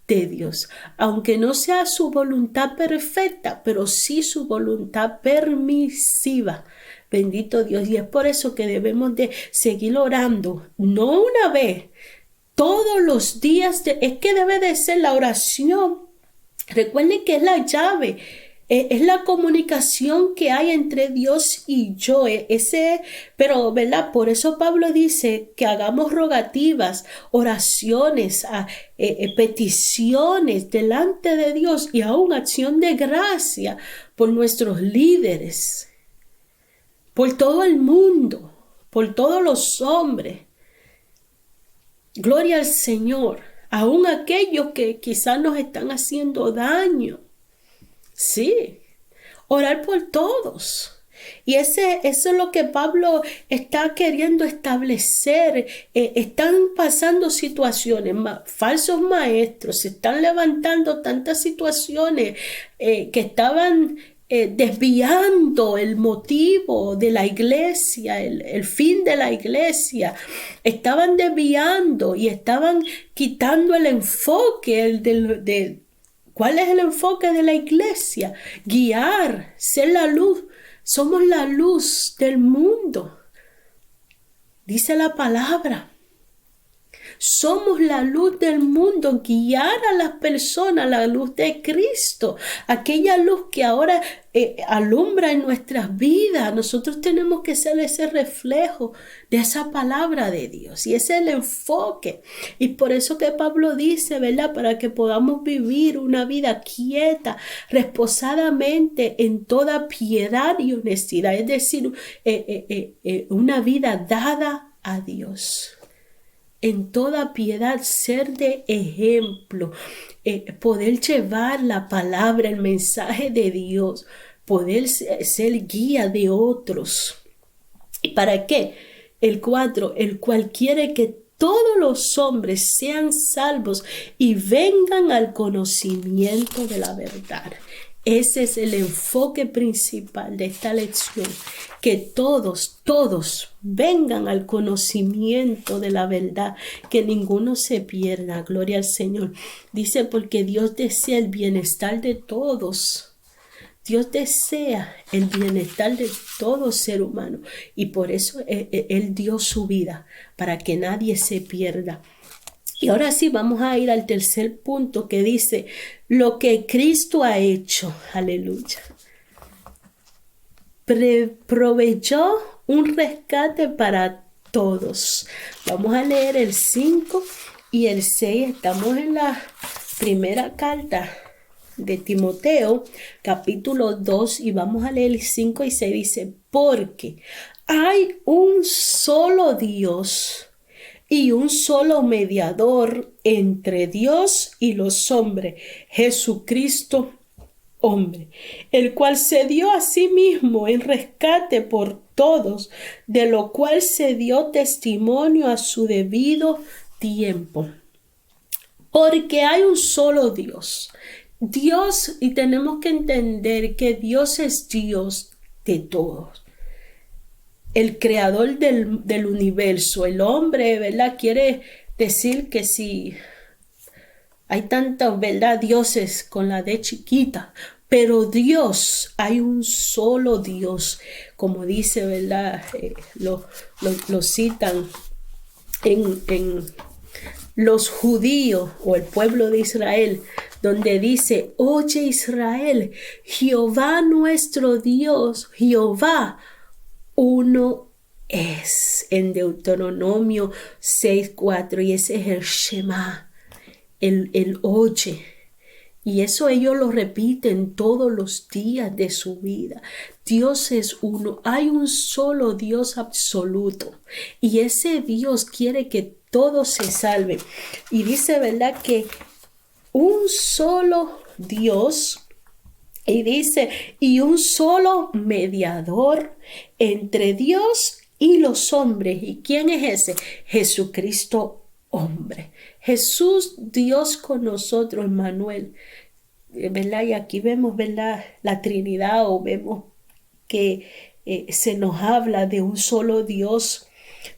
de Dios, aunque no sea su voluntad perfecta, pero sí su voluntad permisiva. Bendito Dios. Y es por eso que debemos de seguir orando, no una vez, todos los días. Es que debe de ser la oración. Recuerden que es la llave. Es la comunicación que hay entre Dios y yo. Pero, ¿verdad? Por eso Pablo dice que hagamos rogativas, oraciones, peticiones delante de Dios y aún acción de gracia por nuestros líderes, por todo el mundo, por todos los hombres. Gloria al Señor. Aún aquellos que quizás nos están haciendo daño. Sí, orar por todos. Y eso es lo que Pablo está queriendo establecer. Están pasando situaciones, falsos maestros, se están levantando tantas situaciones que estaban desviando el motivo de la iglesia, el fin de la iglesia. Estaban desviando y estaban quitando el enfoque de ¿cuál es el enfoque de la iglesia? Guiar, ser la luz. Somos la luz del mundo. Dice la palabra. Somos la luz del mundo, guiar a las personas, la luz de Cristo, aquella luz que ahora alumbra en nuestras vidas. Nosotros tenemos que ser ese reflejo de esa palabra de Dios, y ese es el enfoque. Y por eso que Pablo dice, ¿verdad? Para que podamos vivir una vida quieta, reposadamente, en toda piedad y honestidad, es decir, una vida dada a Dios. En toda piedad, ser de ejemplo, poder llevar la palabra, el mensaje de Dios, poder ser guía de otros. ¿Y para qué? El 4, el cual quiere que todos los hombres sean salvos y vengan al conocimiento de la verdad. Ese es el enfoque principal de esta lección, que todos vengan al conocimiento de la verdad, que ninguno se pierda. Gloria al Señor. Dice, porque Dios desea el bienestar de todos. Dios desea el bienestar de todo ser humano, y por eso Él dio su vida, para que nadie se pierda. Y ahora sí vamos a ir al tercer punto, que dice lo que Cristo ha hecho. Aleluya. Proveyó un rescate para todos. Vamos a leer el 5 y el 6. Estamos en la primera carta de Timoteo, capítulo 2, y vamos a leer el 5 y 6. Dice, porque hay un solo Dios y un solo mediador entre Dios y los hombres, Jesucristo, hombre, el cual se dio a sí mismo en rescate por todos, de lo cual se dio testimonio a su debido tiempo. Porque hay un solo Dios. Dios, y tenemos que entender que Dios es Dios de todos. El creador del universo. El hombre, ¿verdad? Quiere decir que si hay tantos, ¿verdad?, dioses con la D chiquita, pero Dios, hay un solo Dios, como dice, ¿verdad? Lo citan en los judíos o el pueblo de Israel, donde dice, oye Israel, Jehová nuestro Dios, Jehová uno es, en Deuteronomio 6:4, y ese es el Shema, el oye. Y eso ellos lo repiten todos los días de su vida. Dios es uno, hay un solo Dios absoluto, y ese Dios quiere que todos se salven. Y dice, ¿verdad?, que un solo Dios. Y dice, y un solo mediador entre Dios y los hombres. ¿Y quién es ese? Jesucristo, hombre. Jesús, Dios con nosotros, Emmanuel. ¿Verdad? Y aquí vemos, ¿verdad?, la Trinidad, o vemos que se nos habla de un solo Dios.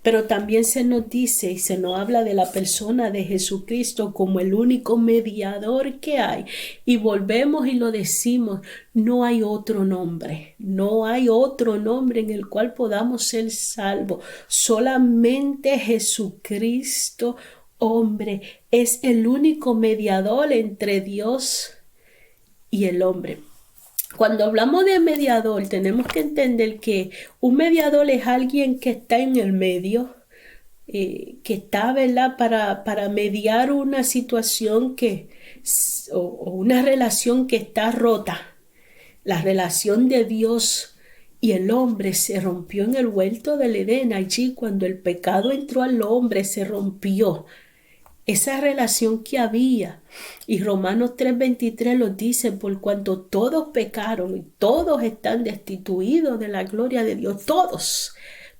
Pero también se nos dice y se nos habla de la persona de Jesucristo como el único mediador que hay. Y volvemos y lo decimos, no hay otro nombre, no hay otro nombre en el cual podamos ser salvos. Solamente Jesucristo, hombre, es el único mediador entre Dios y el hombre. Cuando hablamos de mediador, tenemos que entender que un mediador es alguien que está en el medio, que está, ¿verdad?, para mediar una situación o una relación que está rota. La relación de Dios y el hombre se rompió en el huerto del Edén. Allí, cuando el pecado entró al hombre, se rompió esa relación que había. Y Romanos 3:23 lo dice, por cuanto todos pecaron y todos están destituidos de la gloria de Dios.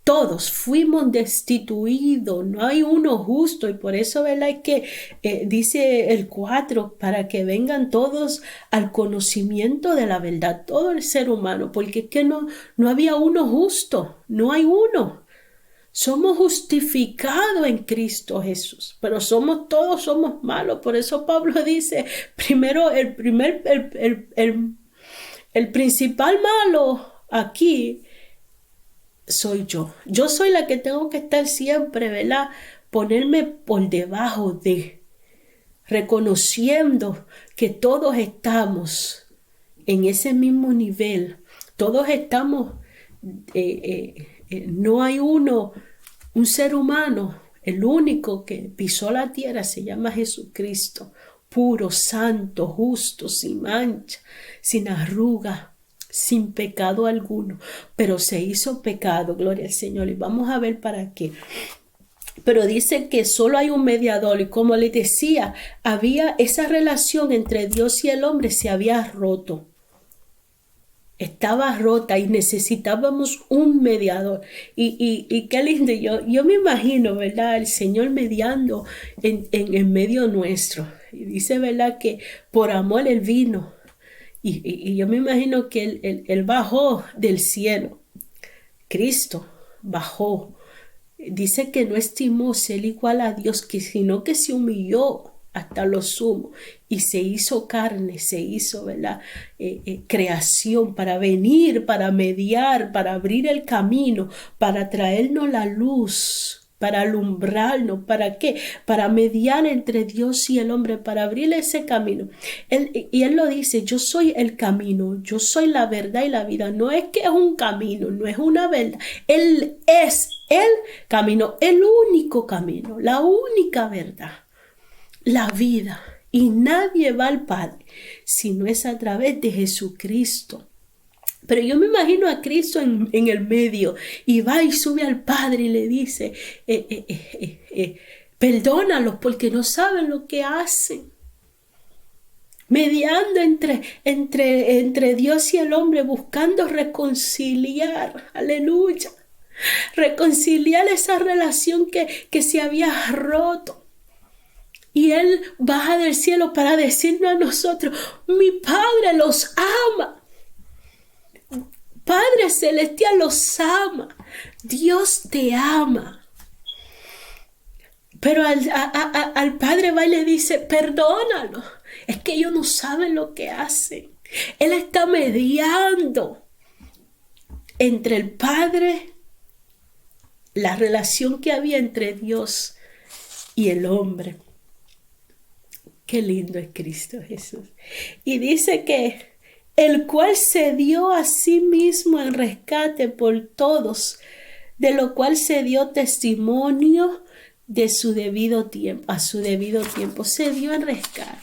Todos fuimos destituidos, no hay uno justo. Y por eso, ¿verdad?, es que dice el 4, para que vengan todos al conocimiento de la verdad, todo el ser humano, porque es que no había uno justo, no hay uno. Somos justificados en Cristo Jesús, pero todos somos malos. Por eso Pablo dice, primero, el principal malo aquí soy yo. Yo soy la que tengo que estar siempre, ¿verdad?, ponerme por debajo de, reconociendo que todos estamos en ese mismo nivel. Todos estamos, no hay un ser humano, el único que pisó la tierra se llama Jesucristo, puro, santo, justo, sin mancha, sin arruga, sin pecado alguno, pero se hizo pecado, gloria al Señor, y vamos a ver para qué. Pero dice que solo hay un mediador, y como les decía, había esa relación entre Dios y el hombre, se había roto. Estaba rota y necesitábamos un mediador. Y qué lindo, yo me imagino, ¿verdad?, el Señor mediando en medio nuestro. Y dice, ¿verdad?, que por amor Él vino. Y yo me imagino que él bajó del cielo. Cristo bajó. Dice que no estimó ser igual a Dios, sino que se humilló hasta lo sumo y se hizo carne, se hizo, ¿verdad?, creación para venir, para mediar, para abrir el camino, para traernos la luz, para alumbrarnos. ¿Para qué? Para mediar entre Dios y el hombre, para abrir ese camino. Y él lo dice, yo soy el camino, yo soy la verdad y la vida. No es que es un camino, no es una verdad. Él es el camino, el único camino, la única verdad, la vida. Y nadie va al Padre si no es a través de Jesucristo. Pero yo me imagino a Cristo en el medio, y va y sube al Padre y le dice, perdónalos porque no saben lo que hacen. Mediando entre Dios y el hombre, buscando reconciliar, aleluya, reconciliar esa relación que se había roto. Y Él baja del cielo para decirnos a nosotros, mi Padre los ama. Padre Celestial los ama. Dios te ama. Pero al Padre va y le dice, perdónalo. Es que ellos no saben lo que hacen. Él está mediando entre el Padre, la relación que había entre Dios y el hombre. Qué lindo es Cristo Jesús. Y dice que el cual se dio a sí mismo en rescate por todos, de lo cual se dio testimonio de su debido tiempo, a su debido tiempo. Se dio en rescate.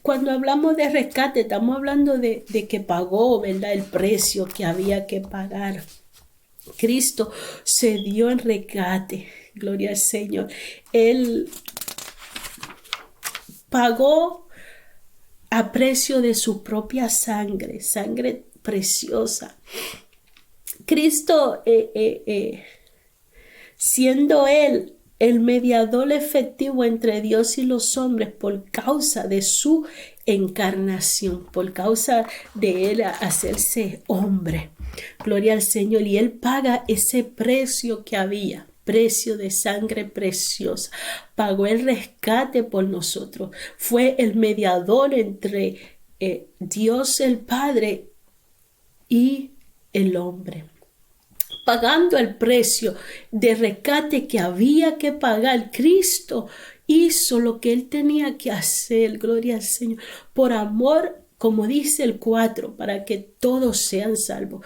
Cuando hablamos de rescate, estamos hablando de que pagó, ¿verdad?, el precio que había que pagar. Cristo se dio en rescate. Gloria al Señor. Él pagó a precio de su propia sangre, sangre preciosa. Cristo, siendo Él el mediador efectivo entre Dios y los hombres por causa de su encarnación, por causa de Él hacerse hombre. Gloria al Señor. Y Él paga ese precio que había. precio de sangre preciosa. Pagó el rescate por nosotros. Fue el mediador entre Dios el Padre y el hombre, pagando el precio de rescate que había que pagar. Cristo hizo lo que Él tenía que hacer, gloria al Señor, por amor, como dice el 4, para que todos sean salvos.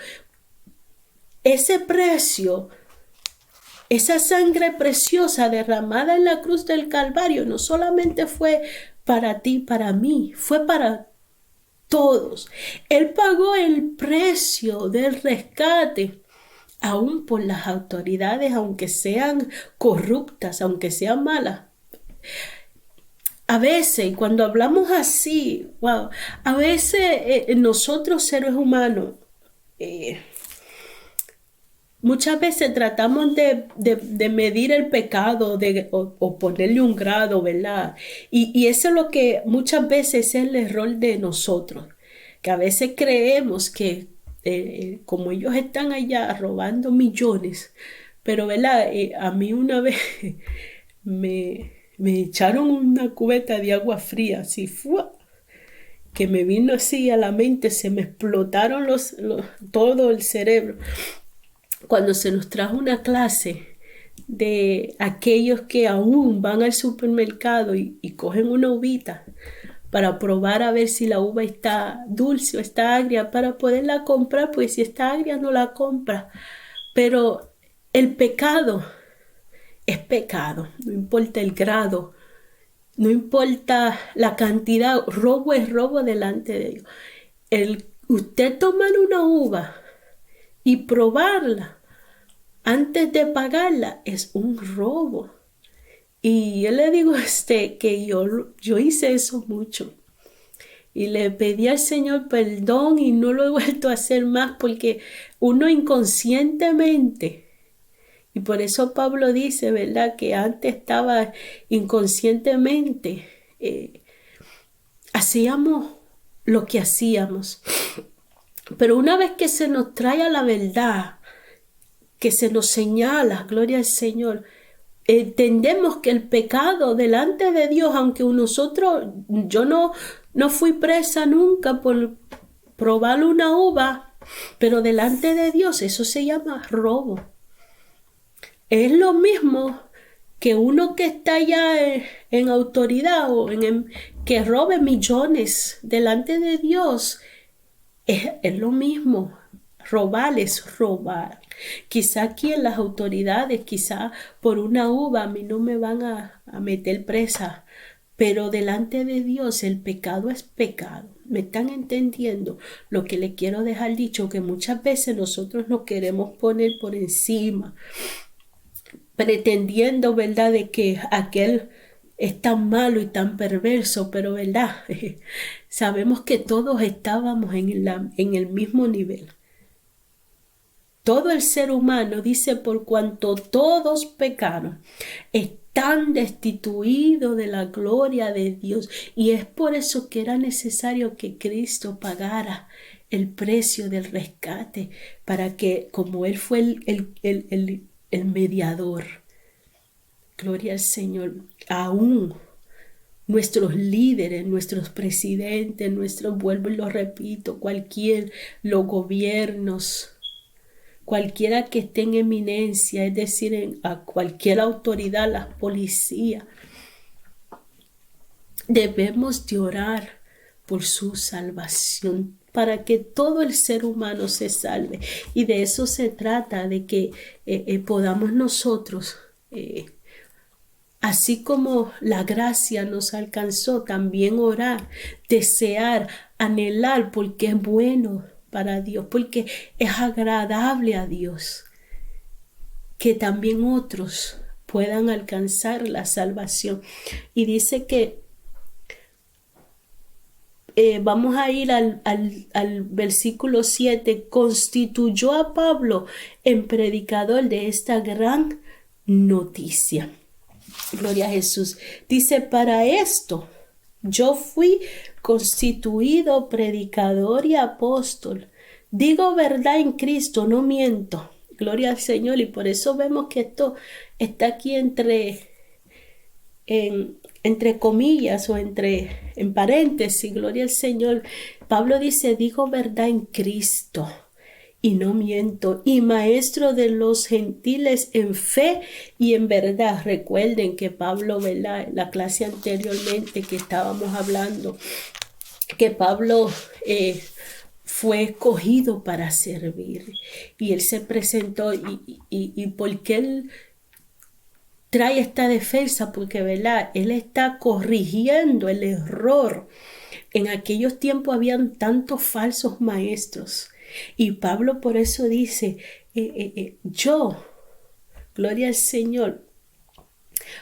Ese precio, esa sangre preciosa derramada en la cruz del Calvario, no solamente fue para ti, para mí, fue para todos. Él pagó el precio del rescate, aún por las autoridades, aunque sean corruptas, aunque sean malas. A veces, cuando hablamos así, wow, a veces nosotros seres humanos, muchas veces tratamos de medir el pecado o ponerle un grado, ¿verdad? Y eso es lo que muchas veces es el error de nosotros, que a veces creemos que como ellos están allá robando millones, pero ¿verdad? A mí una vez me echaron una cubeta de agua fría, así, ¡fua! Que me vino así a la mente, se me explotaron todo el cerebro. Cuando se nos trajo una clase de aquellos que aún van al supermercado y cogen una uvita para probar a ver si la uva está dulce o está agria, para poderla comprar, pues si está agria no la compra. Pero el pecado es pecado, no importa el grado, no importa la cantidad, robo es robo delante de Dios. Usted tomar una uva y probarla antes de pagarla es un robo. Y yo le digo que yo hice eso mucho. Y le pedí al Señor perdón y no lo he vuelto a hacer más, porque uno inconscientemente, y por eso Pablo dice, ¿verdad?, que antes estaba inconscientemente, hacíamos lo que hacíamos. Pero una vez que se nos trae a la verdad, que se nos señala, gloria al Señor, entendemos que el pecado delante de Dios, aunque yo no fui presa nunca por probar una uva, pero delante de Dios eso se llama robo. Es lo mismo que uno que está ya en autoridad o que robe millones delante de Dios. Es lo mismo. Robar es robar. Quizá aquí en las autoridades, quizá por una uva a mí no me van a meter presa, pero delante de Dios el pecado es pecado. ¿Me están entendiendo? Lo que le quiero dejar dicho, que muchas veces nosotros nos queremos poner por encima, pretendiendo, ¿verdad?, de que aquel es tan malo y tan perverso, pero ¿verdad? Sabemos que todos estábamos en el mismo nivel. Todo el ser humano, dice, por cuanto todos pecaron, están destituidos de la gloria de Dios. Y es por eso que era necesario que Cristo pagara el precio del rescate, para que, como Él fue el mediador, gloria al Señor, aún nuestros líderes, nuestros presidentes, vuelvo y lo repito, los gobiernos, cualquiera que esté en eminencia, es decir, a cualquier autoridad, las policías, debemos de orar por su salvación, para que todo el ser humano se salve. Y de eso se trata, de que podamos nosotros, así como la gracia nos alcanzó, también orar, desear, anhelar, porque es bueno para Dios, porque es agradable a Dios, que también otros puedan alcanzar la salvación. Y dice que vamos a ir al versículo 7, constituyó a Pablo en predicador de esta gran noticia. Gloria a Jesús. Dice, para esto yo fui constituido predicador y apóstol. Digo verdad en Cristo, no miento. gloria al Señor, y por eso vemos que esto está aquí entre comillas o en paréntesis, gloria al Señor. Pablo dice, digo verdad en Cristo y no miento, y maestro de los gentiles en fe y en verdad. Recuerden que Pablo, ¿verdad? La clase anteriormente que estábamos hablando, que Pablo fue escogido para servir, y él se presentó, y porque él trae esta defensa, porque ¿verdad? Él está corrigiendo el error. En aquellos tiempos habían tantos falsos maestros, y Pablo por eso dice, yo, gloria al Señor,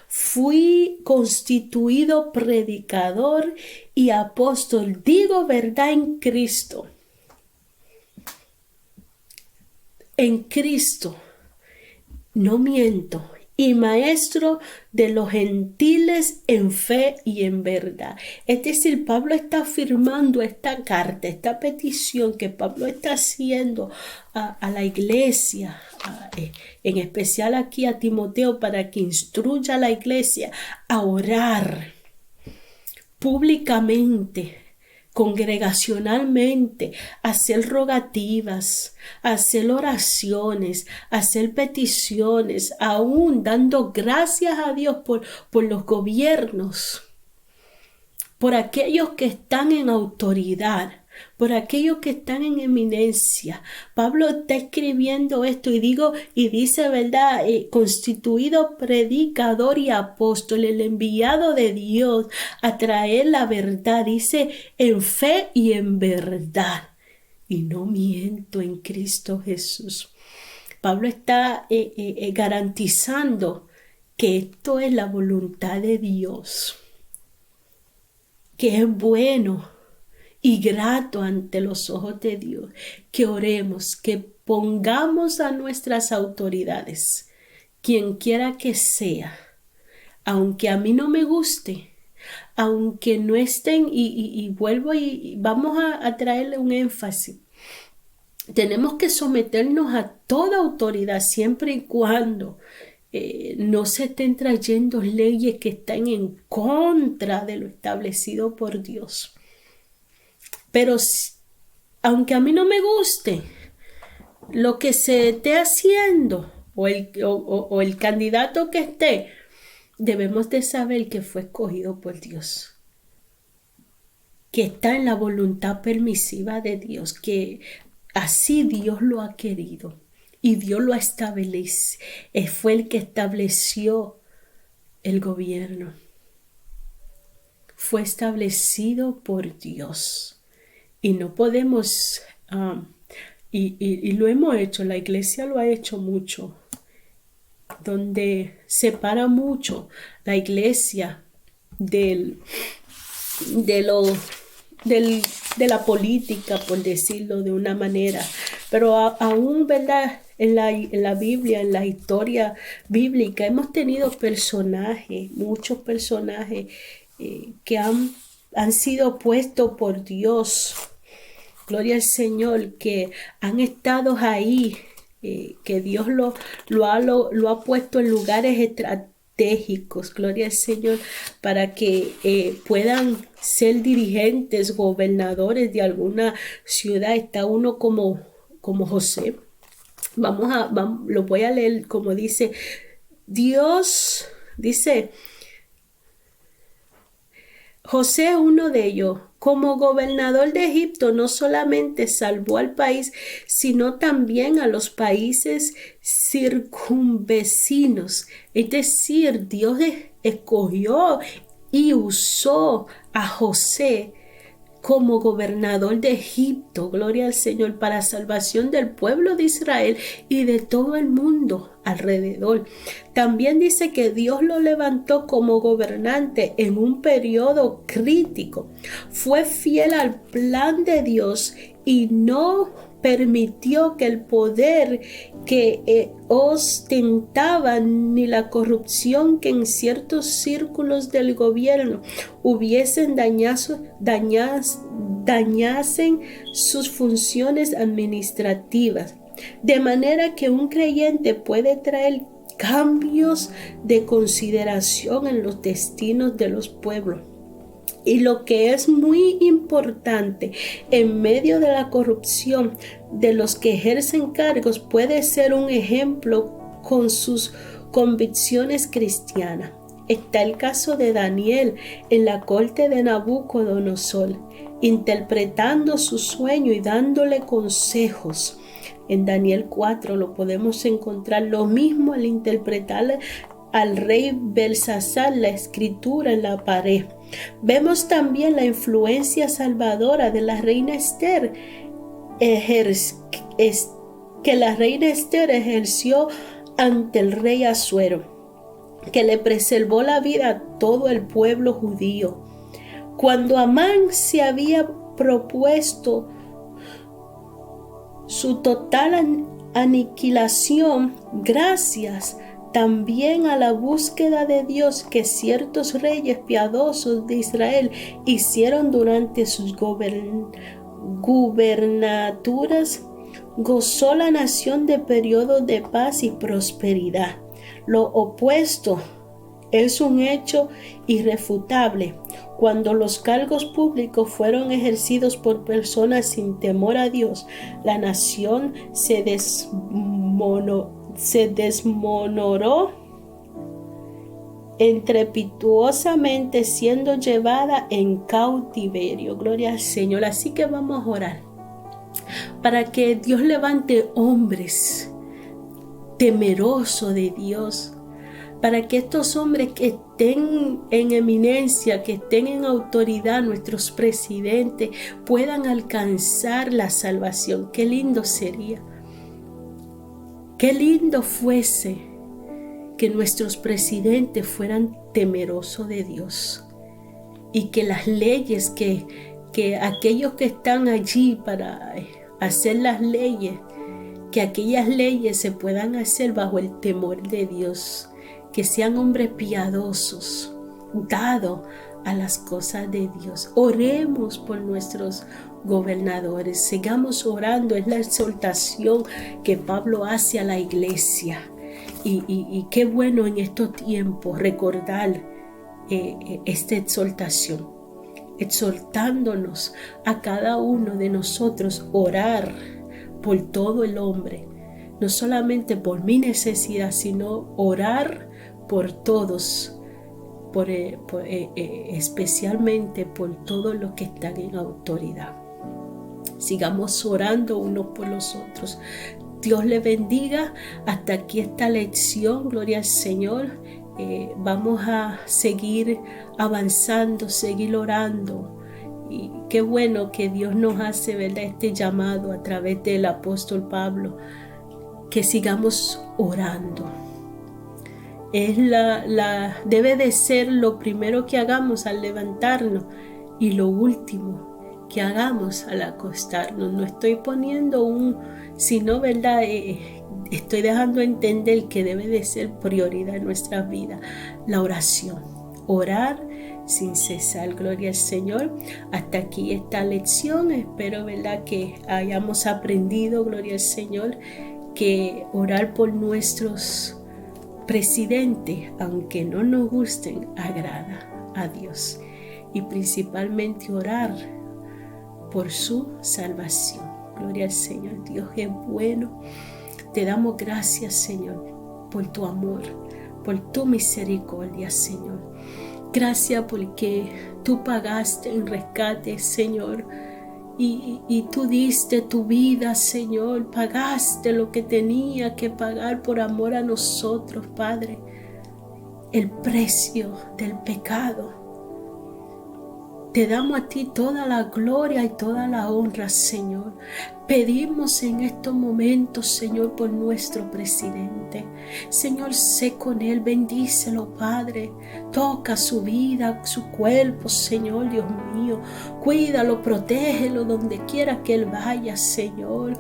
fui constituido predicador y apóstol, digo verdad en Cristo, no miento, y maestro de los gentiles en fe y en verdad. Es decir, Pablo está firmando esta carta, esta petición que Pablo está haciendo a la iglesia, en especial aquí a Timoteo, para que instruya a la iglesia a orar públicamente, congregacionalmente, hacer rogativas, hacer oraciones, hacer peticiones, aún dando gracias a Dios por los gobiernos, por aquellos que están en autoridad, por aquellos que están en eminencia. Pablo está escribiendo esto y dice, ¿verdad? Constituido predicador y apóstol, el enviado de Dios a traer la verdad, dice, en fe y en verdad. Y no miento, en Cristo Jesús. Pablo está garantizando que esto es la voluntad de Dios, que es bueno y grato ante los ojos de Dios, que oremos, que pongamos a nuestras autoridades, quien quiera que sea, aunque a mí no me guste, aunque no estén, y vuelvo y vamos a traerle un énfasis. Tenemos que someternos a toda autoridad siempre y cuando no se estén trayendo leyes que están en contra de lo establecido por Dios. Pero aunque a mí no me guste lo que se esté haciendo o el candidato que esté, debemos de saber que fue escogido por Dios, que está en la voluntad permisiva de Dios, que así Dios lo ha querido y Dios lo establece. Fue el que estableció el gobierno. Fue establecido por Dios. Y no podemos, y lo hemos hecho, la iglesia lo ha hecho mucho, donde separa mucho la iglesia de la política, por decirlo de una manera. Pero aún, ¿verdad? En la Biblia, en la historia bíblica, hemos tenido muchos personajes que han sido puestos por Dios. Gloria al Señor, que han estado ahí, que Dios lo ha puesto en lugares estratégicos, gloria al Señor, para que puedan ser dirigentes, gobernadores de alguna ciudad. Está uno como José. Lo voy a leer como dice. Dios dice, José es uno de ellos. Como gobernador de Egipto, no solamente salvó al país, sino también a los países circunvecinos. Es decir, Dios escogió y usó a José como gobernador de Egipto, gloria al Señor, para salvación del pueblo de Israel y de todo el mundo alrededor. También dice que Dios lo levantó como gobernante en un periodo crítico. Fue fiel al plan de Dios y no permitió que el poder que ostentaba ni la corrupción que en ciertos círculos del gobierno hubiesen dañasen sus funciones administrativas. De manera que un creyente puede traer cambios de consideración en los destinos de los pueblos. Y lo que es muy importante, en medio de la corrupción de los que ejercen cargos, puede ser un ejemplo con sus convicciones cristianas. Está el caso de Daniel en la corte de Nabucodonosor, interpretando su sueño y dándole consejos. En Daniel 4 lo podemos encontrar, lo mismo al interpretar al rey Belsasar la escritura en la pared. Vemos también la influencia salvadora de la reina Esther, que la reina Esther ejerció ante el rey Asuero, que le preservó la vida a todo el pueblo judío. Cuando Amán se había propuesto su total aniquilación, gracias también a la búsqueda de Dios que ciertos reyes piadosos de Israel hicieron durante sus gubernaturas, gozó la nación de periodos de paz y prosperidad. Lo opuesto es un hecho irrefutable. Cuando los cargos públicos fueron ejercidos por personas sin temor a Dios, la nación se desmoronó estrepitosamente, siendo llevada en cautiverio. Gloria al Señor. Así que vamos a orar para que Dios levante hombres temerosos de Dios, para que estos hombres que estén en eminencia, que estén en autoridad, nuestros presidentes, puedan alcanzar la salvación. Qué lindo sería, qué lindo fuese que nuestros presidentes fueran temerosos de Dios y que las leyes, que aquellos que están allí para hacer las leyes, que aquellas leyes se puedan hacer bajo el temor de Dios, que sean hombres piadosos, dados a las cosas de Dios. Oremos por nuestros gobernadores, sigamos orando. Es la exhortación que Pablo hace a la iglesia. Y qué bueno en estos tiempos recordar esta exhortación, exhortándonos a cada uno de nosotros orar por todo el hombre, no solamente por mi necesidad, sino orar por todos, especialmente por todos los que están en autoridad. Sigamos orando unos por los otros. Dios le bendiga. Hasta aquí esta lección. Gloria al Señor. Vamos a seguir avanzando, seguir orando. Y qué bueno que Dios nos hace, ¿verdad?, este llamado a través del apóstol Pablo, que sigamos orando. Debe de ser lo primero que hagamos al levantarnos y lo último que hagamos al acostarnos. No estoy poniendo sino, ¿verdad?, estoy dejando entender que debe de ser prioridad en nuestra vida la oración. Orar sin cesar. Gloria al Señor. Hasta aquí esta lección. Espero, ¿verdad?, que hayamos aprendido, gloria al Señor, que orar por nuestros presidentes, aunque no nos gusten, agrada a Dios. Y principalmente orar por su salvación. Gloria al Señor. Dios es bueno. Te damos gracias, Señor, por tu amor, por tu misericordia, Señor. Gracias porque tú pagaste en rescate, Señor, y tú diste tu vida, Señor. Pagaste lo que tenía que pagar por amor a nosotros, Padre. El precio del pecado. Te damos a ti toda la gloria y toda la honra, Señor. Pedimos en estos momentos, Señor, por nuestro presidente. Señor, sé con él, bendícelo, Padre. Toca su vida, su cuerpo, Señor, Dios mío. Cuídalo, protégelo donde quiera que él vaya, Señor.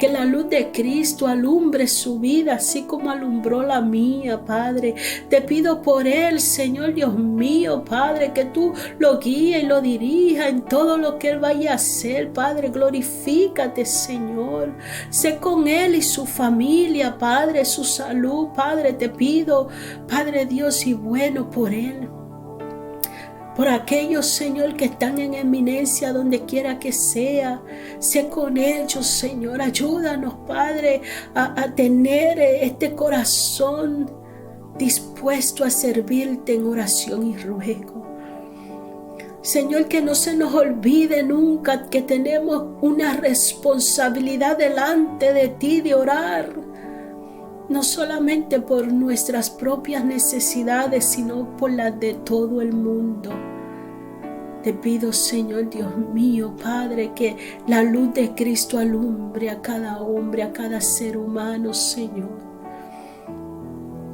Que la luz de Cristo alumbre su vida, así como alumbró la mía, Padre. Te pido por él, Señor, Dios mío, Padre, que tú lo guíes y lo dirijas en todo lo que él vaya a hacer, Padre. Glorifícate, Padre, Señor. Sé con él y su familia, Padre, su salud, Padre, te pido, Padre Dios y bueno por él. Por aquellos, Señor, que están en eminencia donde quiera que sea. Sé con ellos, Señor. Ayúdanos, Padre, a tener este corazón dispuesto a servirte en oración y ruego. Señor, que no se nos olvide nunca que tenemos una responsabilidad delante de ti de orar. No solamente por nuestras propias necesidades, sino por las de todo el mundo. Te pido, Señor Dios mío, Padre, que la luz de Cristo alumbre a cada hombre, a cada ser humano, Señor.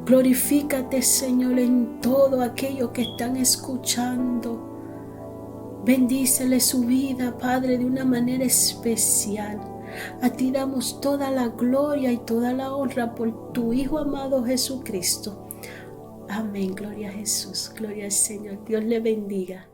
Glorifícate, Señor, en todo aquello que están escuchando. Bendícele su vida, Padre, de una manera especial. A ti damos toda la gloria y toda la honra por tu Hijo amado Jesucristo. Amén, gloria a Jesús, gloria al Señor. Dios le bendiga.